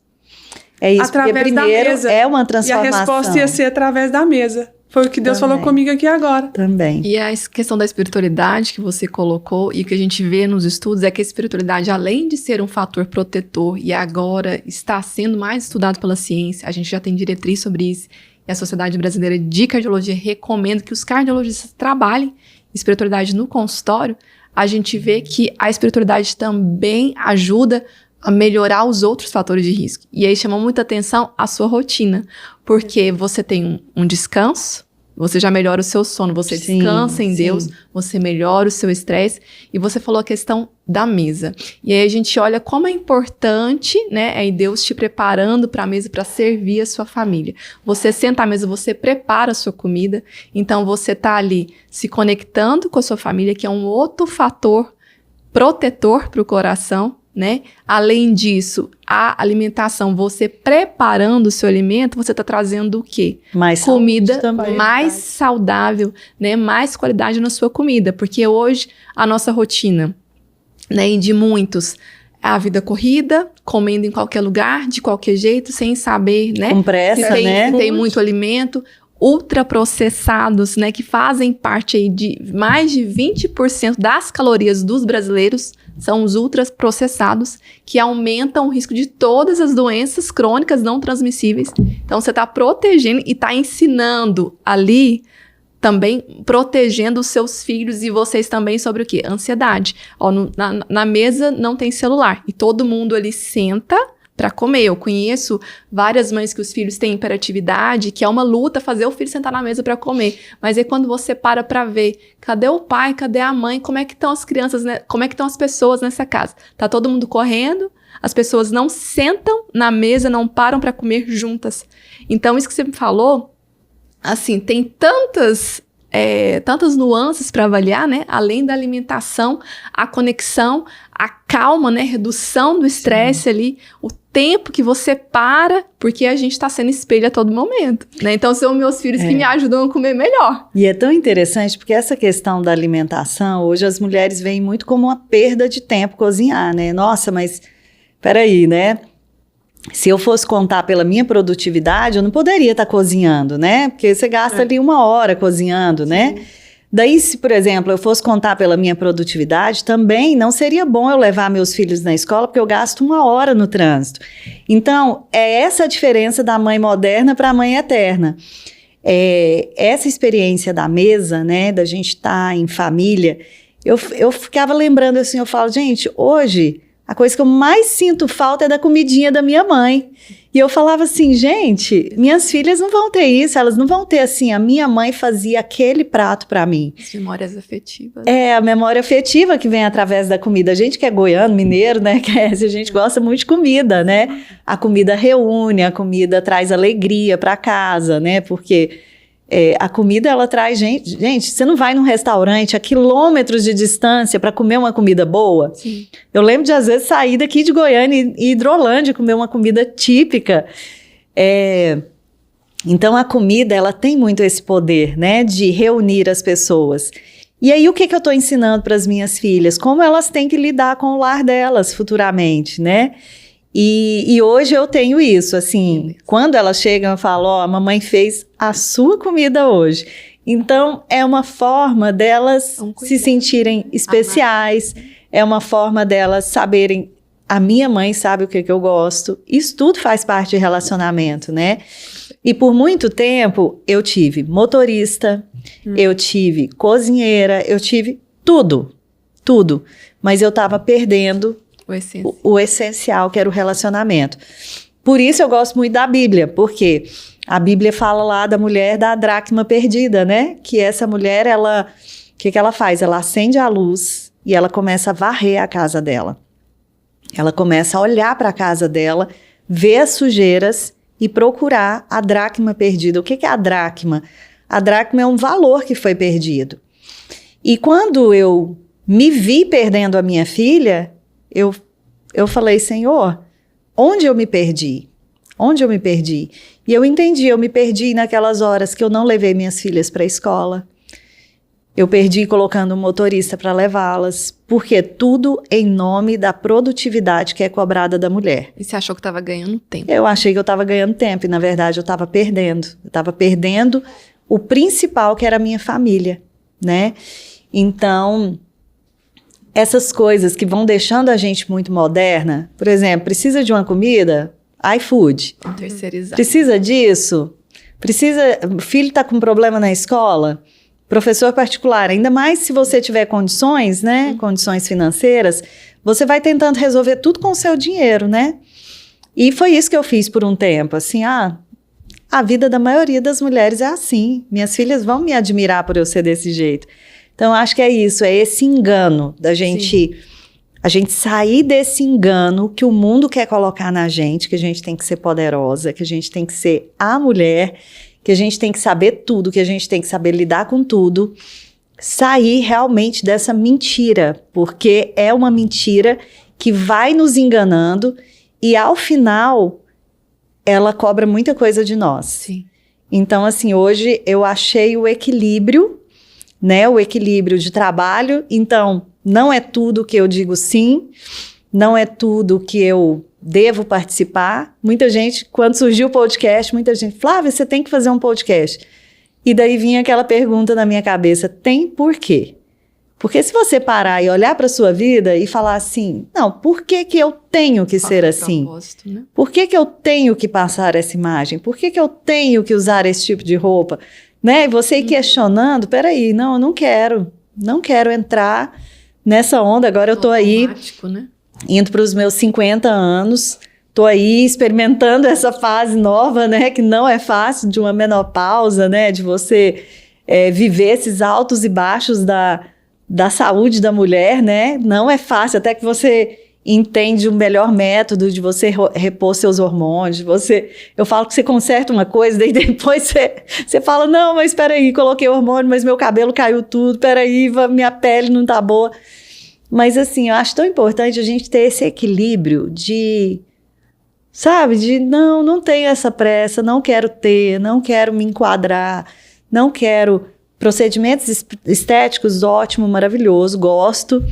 É isso, através porque primeiro da mesa. É uma transformação. E a resposta ia ser através da mesa. Foi o que Deus falou comigo aqui agora. Também. E a questão da espiritualidade que você colocou e que a gente vê nos estudos é que a espiritualidade, além de ser um fator protetor e agora está sendo mais estudado pela ciência, a gente já tem diretriz sobre isso, e a Sociedade Brasileira de Cardiologia recomenda que os cardiologistas trabalhem espiritualidade no consultório, a gente vê que a espiritualidade também ajuda a melhorar os outros fatores de risco. E aí chama muita atenção a sua rotina, porque você tem um descanso, você já melhora o seu sono, você descansa em Deus, você melhora o seu estresse, e você falou a questão da mesa. E aí a gente olha como é importante, né, aí Deus te preparando para a mesa para servir a sua família. Você senta à mesa, você prepara a sua comida, então você tá ali se conectando com a sua família, que é um outro fator protetor para o coração, né? Além disso, a alimentação, você preparando o seu alimento, você está trazendo o quê? Mais comida mais saudável, né? Mais qualidade na sua comida, porque hoje a nossa rotina, né, e de muitos, a vida corrida, comendo em qualquer lugar, de qualquer jeito, sem saber, né? Com pressa, se tem muito alimento. ultraprocessados, né, que fazem parte aí de mais de 20% das calorias dos brasileiros, são os ultraprocessados, que aumentam o risco de todas as doenças crônicas não transmissíveis. Então, você está protegendo e está ensinando ali, também protegendo os seus filhos e vocês também sobre o quê? Ansiedade. Ó, na mesa não tem celular e todo mundo ali senta para comer. Eu conheço várias mães que os filhos têm hiperatividade, que é uma luta fazer o filho sentar na mesa para comer. Mas aí quando você para ver, cadê o pai, cadê a mãe, como é que estão as crianças, né? Como é que estão as pessoas nessa casa? Tá todo mundo correndo, as pessoas não sentam na mesa, não param para comer juntas. Então isso que você me falou, assim, tem tantas nuances para avaliar, né? Além da alimentação, a conexão, a calma, né? Redução do estresse ali, o tempo que você para, porque a gente está sendo espelho a todo momento, né? Então, são meus filhos que me ajudam a comer melhor. E é tão interessante, porque essa questão da alimentação, hoje as mulheres veem muito como uma perda de tempo cozinhar, né? Nossa, mas peraí, né? Se eu fosse contar pela minha produtividade, eu não poderia estar cozinhando, né? Porque você gasta ali 1 hora cozinhando, né? Daí, se, por exemplo, eu fosse contar pela minha produtividade, também não seria bom eu levar meus filhos na escola, porque eu gasto 1 hora no trânsito. Então, é essa a diferença da mãe moderna para a mãe eterna. Essa experiência da mesa, né? Da gente estar em família, eu ficava lembrando assim, eu falo, gente, hoje a coisa que eu mais sinto falta é da comidinha da minha mãe. E eu falava assim, gente, minhas filhas não vão ter isso, elas não vão ter assim, a minha mãe fazia aquele prato para mim. As memórias afetivas. A memória afetiva que vem através da comida. A gente que é goiano, mineiro, né, a gente gosta muito de comida, né? A comida reúne, a comida traz alegria para casa, né? Porque a comida, ela traz gente... Gente, você não vai num restaurante a quilômetros de distância para comer uma comida boa? Sim. Eu lembro de, às vezes, sair daqui de Goiânia e Hidrolândia comer uma comida típica. Então, a comida, ela tem muito esse poder, né? De reunir as pessoas. E aí, o que eu estou ensinando para as minhas filhas? Como elas têm que lidar com o lar delas futuramente, né? E hoje eu tenho isso, assim, quando elas chegam eu falo, a mamãe fez a sua comida hoje. Então, é uma forma delas se sentirem especiais, é uma forma delas saberem, a minha mãe sabe o que eu gosto. Isso tudo faz parte de relacionamento, né? E por muito tempo eu tive motorista, eu tive cozinheira, eu tive tudo, mas eu estava perdendo o essencial, que era o relacionamento. Por isso eu gosto muito da Bíblia, porque a Bíblia fala lá da mulher da dracma perdida, né? Que essa mulher, o que ela faz? Ela acende a luz e ela começa a varrer a casa dela. Ela começa a olhar para a casa dela, ver as sujeiras e procurar a dracma perdida. O que é a dracma? A dracma é um valor que foi perdido. E quando eu me vi perdendo a minha filha, eu falei, Senhor, onde eu me perdi? Onde eu me perdi? E eu entendi, eu me perdi naquelas horas que eu não levei minhas filhas para a escola. Eu perdi colocando um motorista para levá-las, porque tudo em nome da produtividade que é cobrada da mulher. E você achou que estava ganhando tempo? Eu achei que eu estava ganhando tempo, e na verdade eu estava perdendo. Eu estava perdendo o principal, que era a minha família, né? Então, essas coisas que vão deixando a gente muito moderna, por exemplo, precisa de uma comida? iFood. Terceirizar. Precisa disso? O filho está com problema na escola? Professor particular, ainda mais se você tiver condições, né? Condições financeiras, você vai tentando resolver tudo com o seu dinheiro, né? E foi isso que eu fiz por um tempo, assim, a vida da maioria das mulheres é assim. Minhas filhas vão me admirar por eu ser desse jeito. Então, acho que é isso, é esse engano da gente... A gente sair desse engano que o mundo quer colocar na gente, que a gente tem que ser poderosa, que a gente tem que ser a mulher, que a gente tem que saber tudo, que a gente tem que saber lidar com tudo. Sair realmente dessa mentira, porque é uma mentira que vai nos enganando e, ao final, ela cobra muita coisa de nós. Sim. Então, assim, hoje eu achei o equilíbrio, né? O equilíbrio de trabalho. Então, não é tudo que eu digo sim, não é tudo que eu devo participar. Muita gente, quando surgiu o podcast, muita gente, Flávia, você tem que fazer um podcast. E daí vinha aquela pergunta na minha cabeça, tem por quê? Porque se você parar e olhar para a sua vida e falar assim, não, por que que eu tenho que ser assim? Né? Por que que eu tenho que passar essa imagem? Por que que eu tenho que usar esse tipo de roupa? Né? E você ir questionando, peraí, não, eu não quero entrar nessa onda, agora eu tô aí, né? Indo para os meus 50 anos, tô aí experimentando essa fase nova, né, que não é fácil, de uma menopausa, né, de você viver esses altos e baixos da saúde da mulher, né, não é fácil, até que você entende o melhor método de você repor seus hormônios, eu falo que você conserta uma coisa, daí depois você fala, não, mas espera aí, coloquei hormônio, mas meu cabelo caiu tudo, espera aí, minha pele não tá boa. Mas assim, eu acho tão importante a gente ter esse equilíbrio de, sabe, de não tenho essa pressa, não quero me enquadrar, não quero procedimentos estéticos, ótimo, maravilhoso, gosto,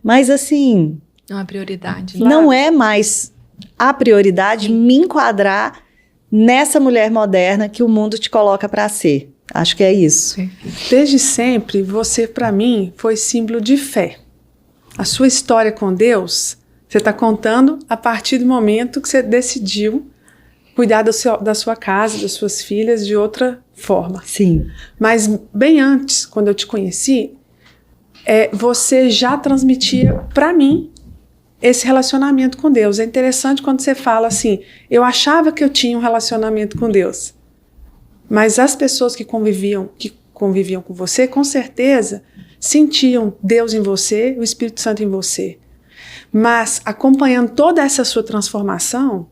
mas assim... Não é prioridade. Não é mais a prioridade me enquadrar nessa mulher moderna que o mundo te coloca para ser. Acho que é isso. Desde sempre, você, para mim, foi símbolo de fé. A sua história com Deus, você está contando a partir do momento que você decidiu cuidar da sua casa, das suas filhas de outra forma. Sim. Mas bem antes, quando eu te conheci, você já transmitia para mim esse relacionamento com Deus. É interessante quando você fala assim, eu achava que eu tinha um relacionamento com Deus, mas as pessoas que conviviam com você, com certeza, sentiam Deus em você, o Espírito Santo em você. Mas acompanhando toda essa sua transformação,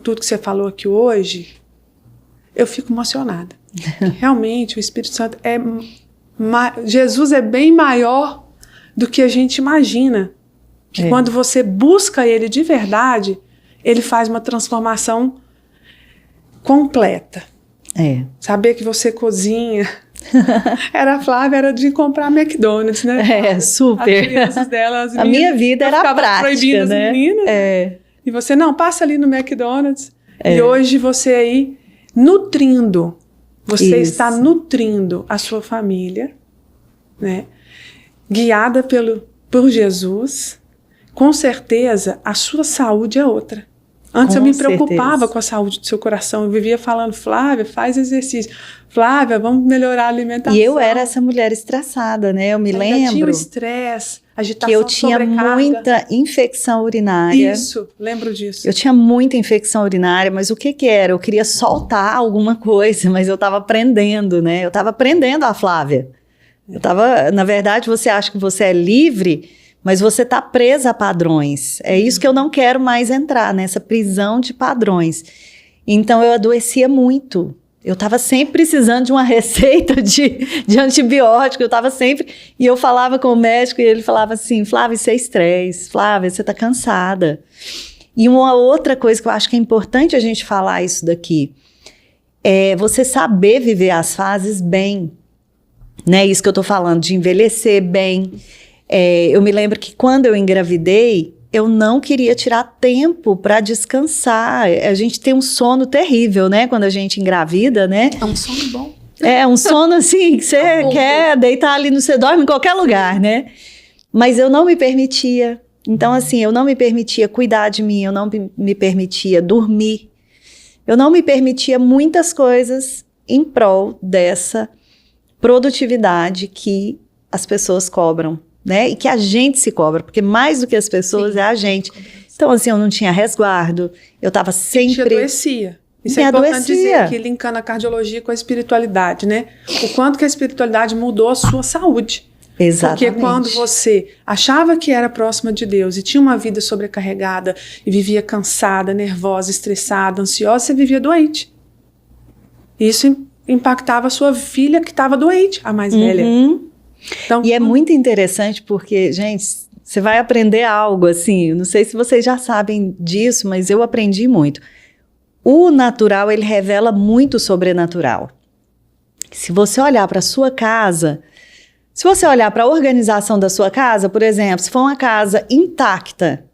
tudo que você falou aqui hoje, eu fico emocionada. Realmente, o Espírito Santo Jesus é bem maior do que a gente imagina. Que quando você busca Ele de verdade, Ele faz uma transformação completa. Saber que você cozinha. A Flávia era de comprar McDonald's, né? Super. As crianças dela, as meninas, a minha vida era prática, proibindo né? As meninas. E você, não, passa ali no McDonald's. E hoje você aí nutrindo. Você está nutrindo a sua família, né? Guiada por Jesus. Com certeza, a sua saúde é outra. Antes eu me preocupava com a saúde do seu coração. Eu vivia falando, Flávia, faz exercício. Flávia, vamos melhorar a alimentação. E eu era essa mulher estressada, né? Eu me lembro. Tinha o estresse, agitação, que eu tinha muita infecção urinária. Isso, lembro disso. Eu tinha muita infecção urinária, mas o que era? Eu queria soltar alguma coisa, mas eu estava aprendendo, né? Eu estava aprendendo a Flávia. Na verdade, você acha que você é livre, mas você está presa a padrões. É isso que eu não quero mais entrar, nessa prisão de padrões. Então, eu adoecia muito. Eu estava sempre precisando de uma receita de antibiótico, eu estava sempre... E eu falava com o médico e ele falava assim, Flávia, isso é estresse, Flávia, você está cansada. E uma outra coisa que eu acho que é importante a gente falar isso daqui, é você saber viver as fases bem. Né? Isso que eu estou falando, de envelhecer bem. Eu me lembro que quando eu engravidei, eu não queria tirar tempo para descansar. A gente tem um sono terrível, né? Quando a gente engravida, né? É um sono bom. É um sono assim, que você quer deitar ali, você dorme em qualquer lugar, né? Mas eu não me permitia. Então, assim, eu não me permitia cuidar de mim, eu não me permitia dormir. Eu não me permitia muitas coisas em prol dessa produtividade que as pessoas cobram. Né? E que a gente se cobra, porque mais do que as pessoas é a gente. Então, assim, eu não tinha resguardo, eu estava sempre... Te adoecia. Isso é importante dizer aqui, linkando a cardiologia com a espiritualidade, né? O quanto que a espiritualidade mudou a sua saúde. Exatamente. Porque quando você achava que era próxima de Deus e tinha uma vida sobrecarregada e vivia cansada, nervosa, estressada, ansiosa, você vivia doente. Isso impactava a sua filha que estava doente, a mais velha. Então, e é muito interessante porque, gente, você vai aprender algo assim, não sei se vocês já sabem disso, mas eu aprendi muito. O natural, ele revela muito o sobrenatural. Se você olhar para a sua casa, se você olhar para a organização da sua casa, por exemplo, se for uma casa intacta,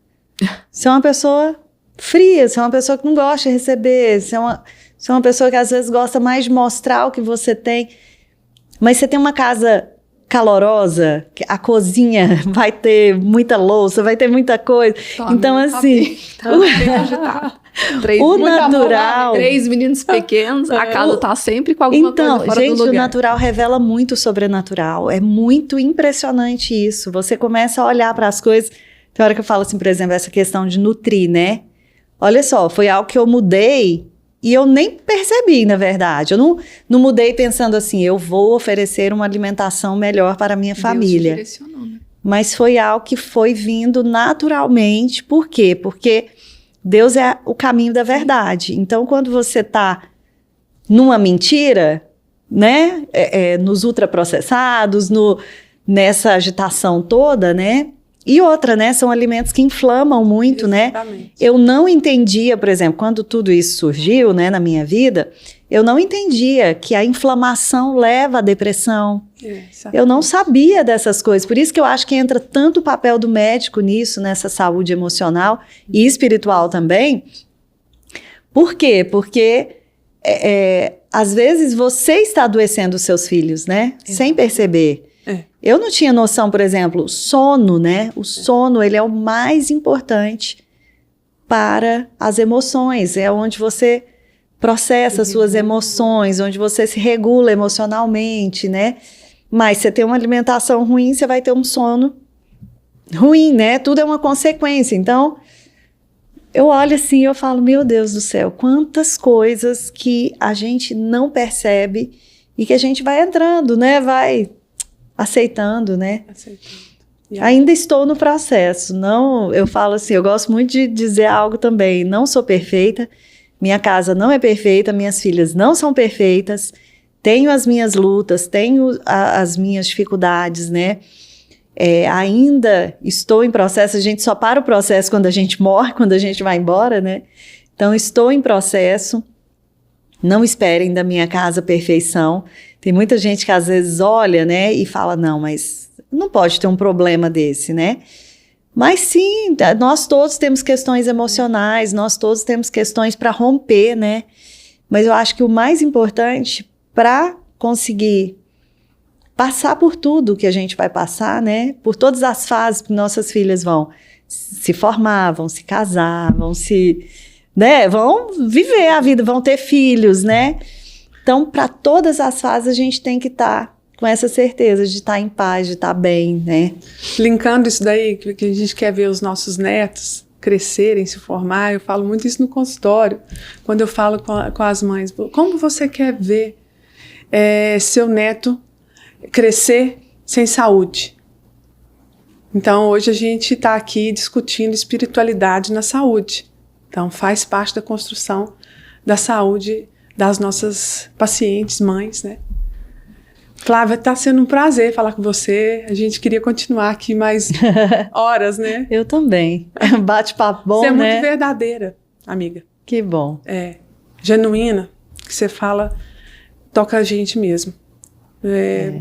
você é uma pessoa fria, você é uma pessoa que não gosta de receber, Você é uma pessoa que às vezes gosta mais de mostrar o que você tem, mas você tem uma casa calorosa, a cozinha vai ter muita louça, vai ter muita coisa. Então, assim, tá bem agitado. O natural... 3 meninos pequenos, a casa tá sempre com alguma coisa fora gente, do lugar. o natural revela muito o sobrenatural. É muito impressionante isso. Você começa a olhar para as coisas. Tem hora que eu falo assim, por exemplo, essa questão de nutrir, né? Olha só, foi algo que eu mudei e eu nem percebi, na verdade. Eu não mudei pensando assim, eu vou oferecer uma alimentação melhor para a minha família. Deus te direcionou, né? Mas foi algo que foi vindo naturalmente. Por quê? Porque Deus é o caminho da verdade. Então, quando você está numa mentira, né, nos ultraprocessados, nessa agitação toda, né, e outra, né, são alimentos que inflamam muito, Exatamente. né. Eu não entendia, por exemplo, quando tudo isso surgiu, né, na minha vida, eu não entendia que a inflamação leva à depressão. Eu não sabia dessas coisas, por isso que eu acho que entra tanto o papel do médico nisso, nessa saúde emocional e espiritual também. Por quê? Porque às vezes você está adoecendo os seus filhos, né? Sem perceber. Eu não tinha noção, por exemplo, sono, né? O sono, ele é o mais importante para as emoções, é onde você processa as suas emoções, onde você se regula emocionalmente, né? Mas você tem uma alimentação ruim, você vai ter um sono ruim, né? Tudo é uma consequência. Então, eu olho assim e eu falo, meu Deus do céu, quantas coisas que a gente não percebe e que a gente vai entrando, né? Vai aceitando, né? Ainda estou no processo. Não, eu falo assim, eu gosto muito de dizer algo também, não sou perfeita, minha casa não é perfeita, minhas filhas não são perfeitas, tenho as minhas lutas, tenho as minhas dificuldades, né? Ainda estou em processo, a gente só para o processo quando a gente morre, quando a gente vai embora, né? Então, estou em processo, não esperem da minha casa perfeição. Tem muita gente que às vezes olha, né, e fala, não, mas não pode ter um problema desse, né? Mas sim, nós todos temos questões emocionais, nós todos temos questões para romper, né? Mas eu acho que o mais importante para conseguir passar por tudo que a gente vai passar, né? Por todas as fases que nossas filhas vão se formar, vão se casar, né? Vão viver a vida, vão ter filhos, né? Então, para todas as fases, a gente tem que estar com essa certeza de estar em paz, de estar bem, né? Linkando isso daí, que a gente quer ver os nossos netos crescerem, se formar, eu falo muito isso no consultório, quando eu falo com as mães, como você quer ver seu neto crescer sem saúde? Então, hoje a gente está aqui discutindo espiritualidade na saúde. Então, faz parte da construção da saúde das nossas pacientes, mães, né? Flávia, está sendo um prazer falar com você. A gente queria continuar aqui mais horas, né? Eu também. Bate-papo bom, né? Você é muito verdadeira, amiga. Que bom. Genuína, que você fala, toca a gente mesmo.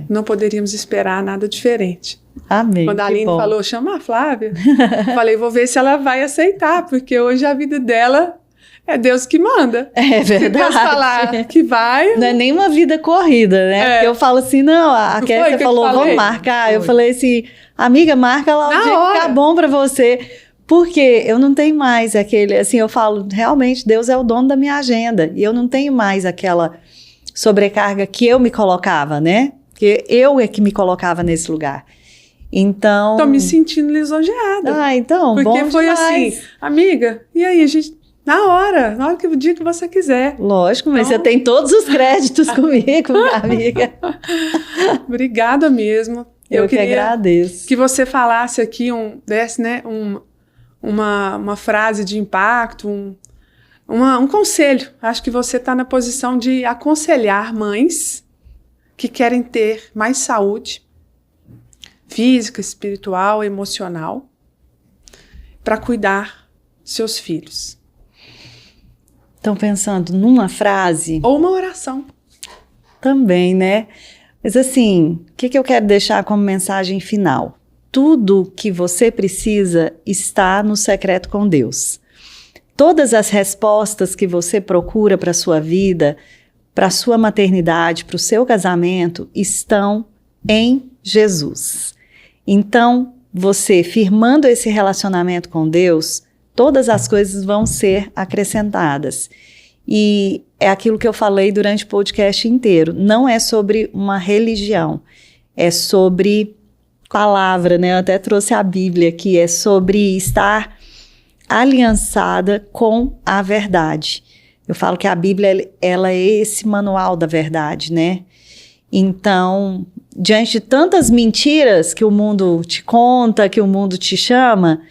Não poderíamos esperar nada diferente. Amém. Quando a Aline falou, chama a Flávia, falei, vou ver se ela vai aceitar, porque hoje a vida dela é Deus que manda. É verdade. Se Deus falar que vai... Não é nem uma vida corrida, né? Porque eu falo assim, não, a Kézia falou, vamos marcar. Eu falei assim, amiga, marca lá o dia que ficar bom pra você. Porque eu não tenho mais aquele... Assim, eu falo, realmente, Deus é o dono da minha agenda. E eu não tenho mais aquela sobrecarga que eu me colocava, né? Porque eu é que me colocava nesse lugar. Então... Tô me sentindo lisonjeada. Então, porque bom foi demais. Assim, amiga, e aí, a gente... Na hora que o dia que você quiser. Lógico, mas você tem todos os créditos comigo, minha amiga. Obrigada mesmo. Eu que agradeço. Que você falasse aqui, desse, né, uma frase de impacto, um conselho. Acho que você está na posição de aconselhar mães que querem ter mais saúde física, espiritual, emocional, para cuidar dos seus filhos. Estão pensando numa frase? Ou uma oração. Também, né? Mas assim, o que eu quero deixar como mensagem final? Tudo que você precisa está no secreto com Deus. Todas as respostas que você procura para a sua vida, para a sua maternidade, para o seu casamento, estão em Jesus. Então, você firmando esse relacionamento com Deus, todas as coisas vão ser acrescentadas. E é aquilo que eu falei durante o podcast inteiro. Não é sobre uma religião, é sobre palavra, né? Eu até trouxe a Bíblia aqui, é sobre estar aliançada com a verdade. Eu falo que a Bíblia, ela é esse manual da verdade, né? Então, diante de tantas mentiras que o mundo te conta, que o mundo te chama,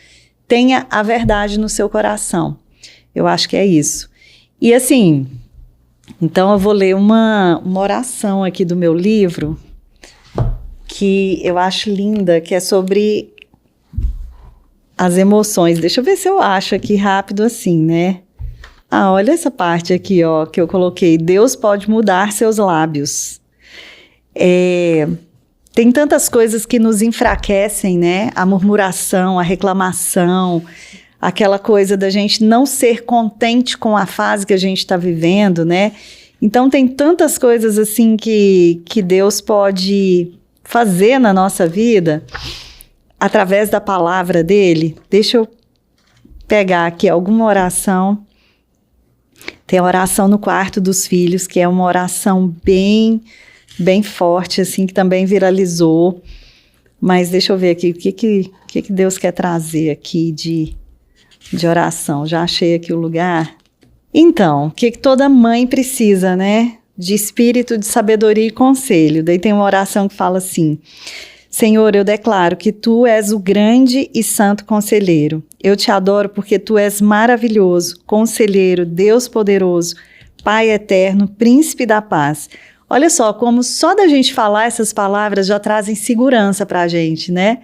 tenha a verdade no seu coração. Eu acho que é isso. E assim, então eu vou ler uma oração aqui do meu livro, que eu acho linda, que é sobre as emoções. Deixa eu ver se eu acho aqui rápido assim, né? Ah, olha essa parte aqui, ó, que eu coloquei. Deus pode mudar seus lábios. Tem tantas coisas que nos enfraquecem, né? A murmuração, a reclamação, aquela coisa da gente não ser contente com a fase que a gente está vivendo, né? Então tem tantas coisas assim que Deus pode fazer na nossa vida através da palavra dele. Deixa eu pegar aqui alguma oração. Tem a oração no quarto dos filhos, que é uma oração bem forte, assim, que também viralizou. Mas deixa eu ver aqui o que Deus quer trazer aqui de oração. Já achei aqui o lugar. Então, o que toda mãe precisa, né? De espírito de sabedoria e conselho. Daí tem uma oração que fala assim: Senhor, eu declaro que Tu és o grande e santo conselheiro. Eu te adoro porque Tu és maravilhoso, conselheiro, Deus poderoso, Pai eterno, príncipe da paz. Olha só, como só da gente falar essas palavras já trazem segurança para a gente, né?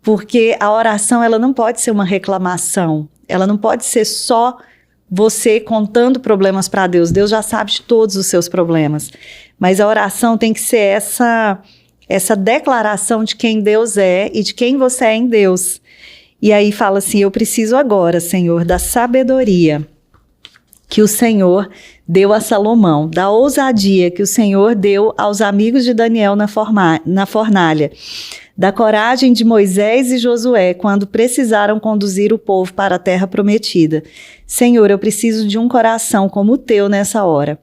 Porque a oração, ela não pode ser uma reclamação, ela não pode ser só você contando problemas para Deus. Deus já sabe de todos os seus problemas. Mas a oração tem que ser essa declaração de quem Deus é e de quem você é em Deus. E aí fala assim: eu preciso agora, Senhor, da sabedoria que o Senhor deu a Salomão, da ousadia que o Senhor deu aos amigos de Daniel na fornalha, da coragem de Moisés e Josué quando precisaram conduzir o povo para a terra prometida. Senhor, eu preciso de um coração como o teu nessa hora.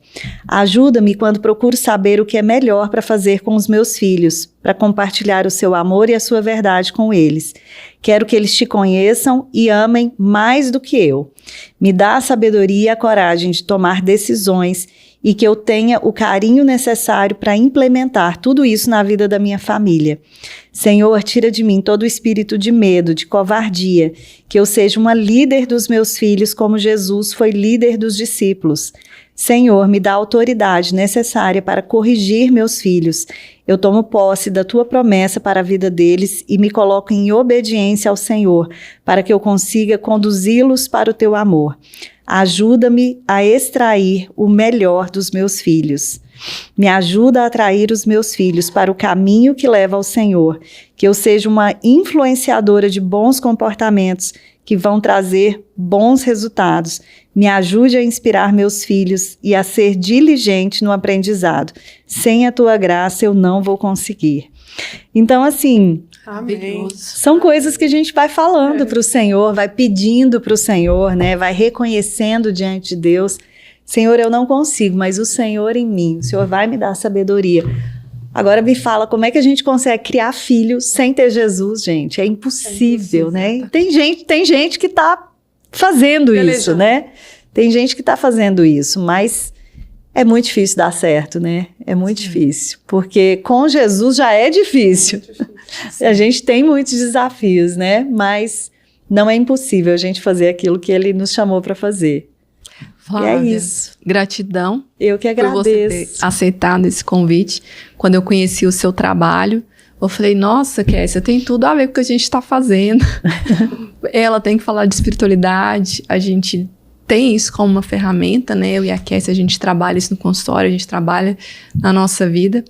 Ajuda-me quando procuro saber o que é melhor para fazer com os meus filhos, para compartilhar o seu amor e a sua verdade com eles. Quero que eles te conheçam e amem mais do que eu. Me dá a sabedoria e a coragem de tomar decisões e que eu tenha o carinho necessário para implementar tudo isso na vida da minha família. Senhor, tira de mim todo o espírito de medo, de covardia, que eu seja uma líder dos meus filhos como Jesus foi líder dos discípulos. Senhor, me dá a autoridade necessária para corrigir meus filhos. Eu tomo posse da tua promessa para a vida deles e me coloco em obediência ao Senhor, para que eu consiga conduzi-los para o teu amor. Ajuda-me a extrair o melhor dos meus filhos. Me ajuda a atrair os meus filhos para o caminho que leva ao Senhor, que eu seja uma influenciadora de bons comportamentos que vão trazer bons resultados. Me ajude a inspirar meus filhos e a ser diligente no aprendizado. Sem a tua graça eu não vou conseguir. Então, assim, Amém. São coisas que a gente vai falando para o Senhor, vai pedindo para o Senhor, né? Vai reconhecendo diante de Deus. Senhor, eu não consigo, mas o Senhor em mim, o Senhor vai me dar sabedoria. Agora me fala, como é que a gente consegue criar filho sem ter Jesus, gente? É impossível, né? E tem gente que está fazendo isso, né? Tem gente que está fazendo isso, mas é muito difícil dar certo, né? É muito difícil, porque com Jesus já é difícil. A gente tem muitos desafios, né? Mas não é impossível a gente fazer aquilo que Ele nos chamou para fazer. Flávia, e é isso. Gratidão. Eu que agradeço. Por você ter aceitado esse convite. Quando eu conheci o seu trabalho, eu falei, nossa, Kessia, tem tudo a ver com o que a gente está fazendo. Ela tem que falar de espiritualidade, a gente tem isso como uma ferramenta, né? Eu e a Cassie, a gente trabalha isso no consultório, a gente trabalha na nossa vida.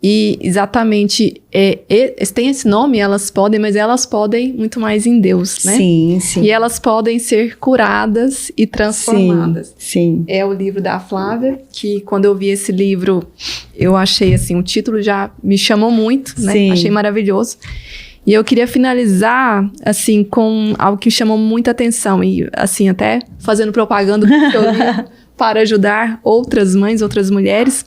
E exatamente, tem esse nome, elas podem, mas elas podem muito mais em Deus, né? Sim, sim. E elas podem ser curadas e transformadas. Sim. É o livro da Flávia, que quando eu vi esse livro, eu achei assim, o título já me chamou muito, né? Sim. Achei maravilhoso. E eu queria finalizar, assim, com algo que chamou muita atenção. E, assim, até fazendo propaganda do seu livro para ajudar outras mães, outras mulheres,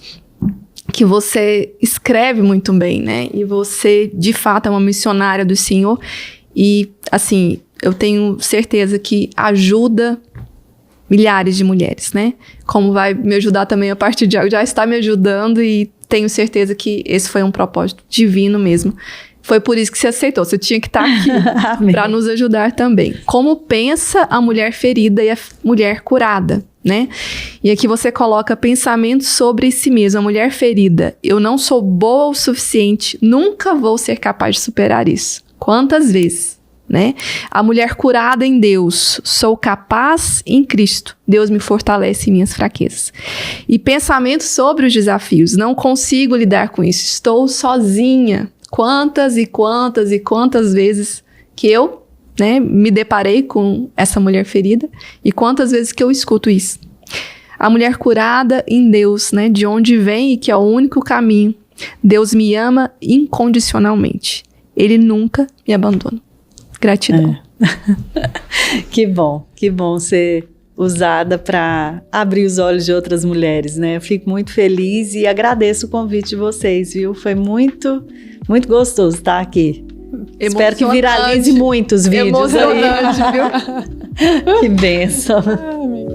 que você escreve muito bem, né? E você, de fato, é uma missionária do Senhor. E, assim, eu tenho certeza que ajuda milhares de mulheres, né? Como vai me ajudar também a partir de agora. Já está me ajudando e tenho certeza que esse foi um propósito divino mesmo. Foi por isso que você aceitou. Você tinha que estar aqui para nos ajudar também. Como pensa a mulher ferida e a mulher curada, né? E aqui você coloca pensamentos sobre si mesma. A mulher ferida. Eu não sou boa o suficiente. Nunca vou ser capaz de superar isso. Quantas vezes, né? A mulher curada em Deus. Sou capaz em Cristo. Deus me fortalece em minhas fraquezas. E pensamentos sobre os desafios. Não consigo lidar com isso. Estou sozinha. Quantas e quantas e quantas vezes que eu, né, me deparei com essa mulher ferida e quantas vezes que eu escuto isso. A mulher curada em Deus, né, de onde vem e que é o único caminho. Deus me ama incondicionalmente. Ele nunca me abandona. Gratidão. Que bom ser usada para abrir os olhos de outras mulheres, né? Eu fico muito feliz e agradeço o convite de vocês, viu? Foi muito gostoso estar aqui. Espero que viralize muitos vídeos. Emocionante, viu? Que bênção. Amém.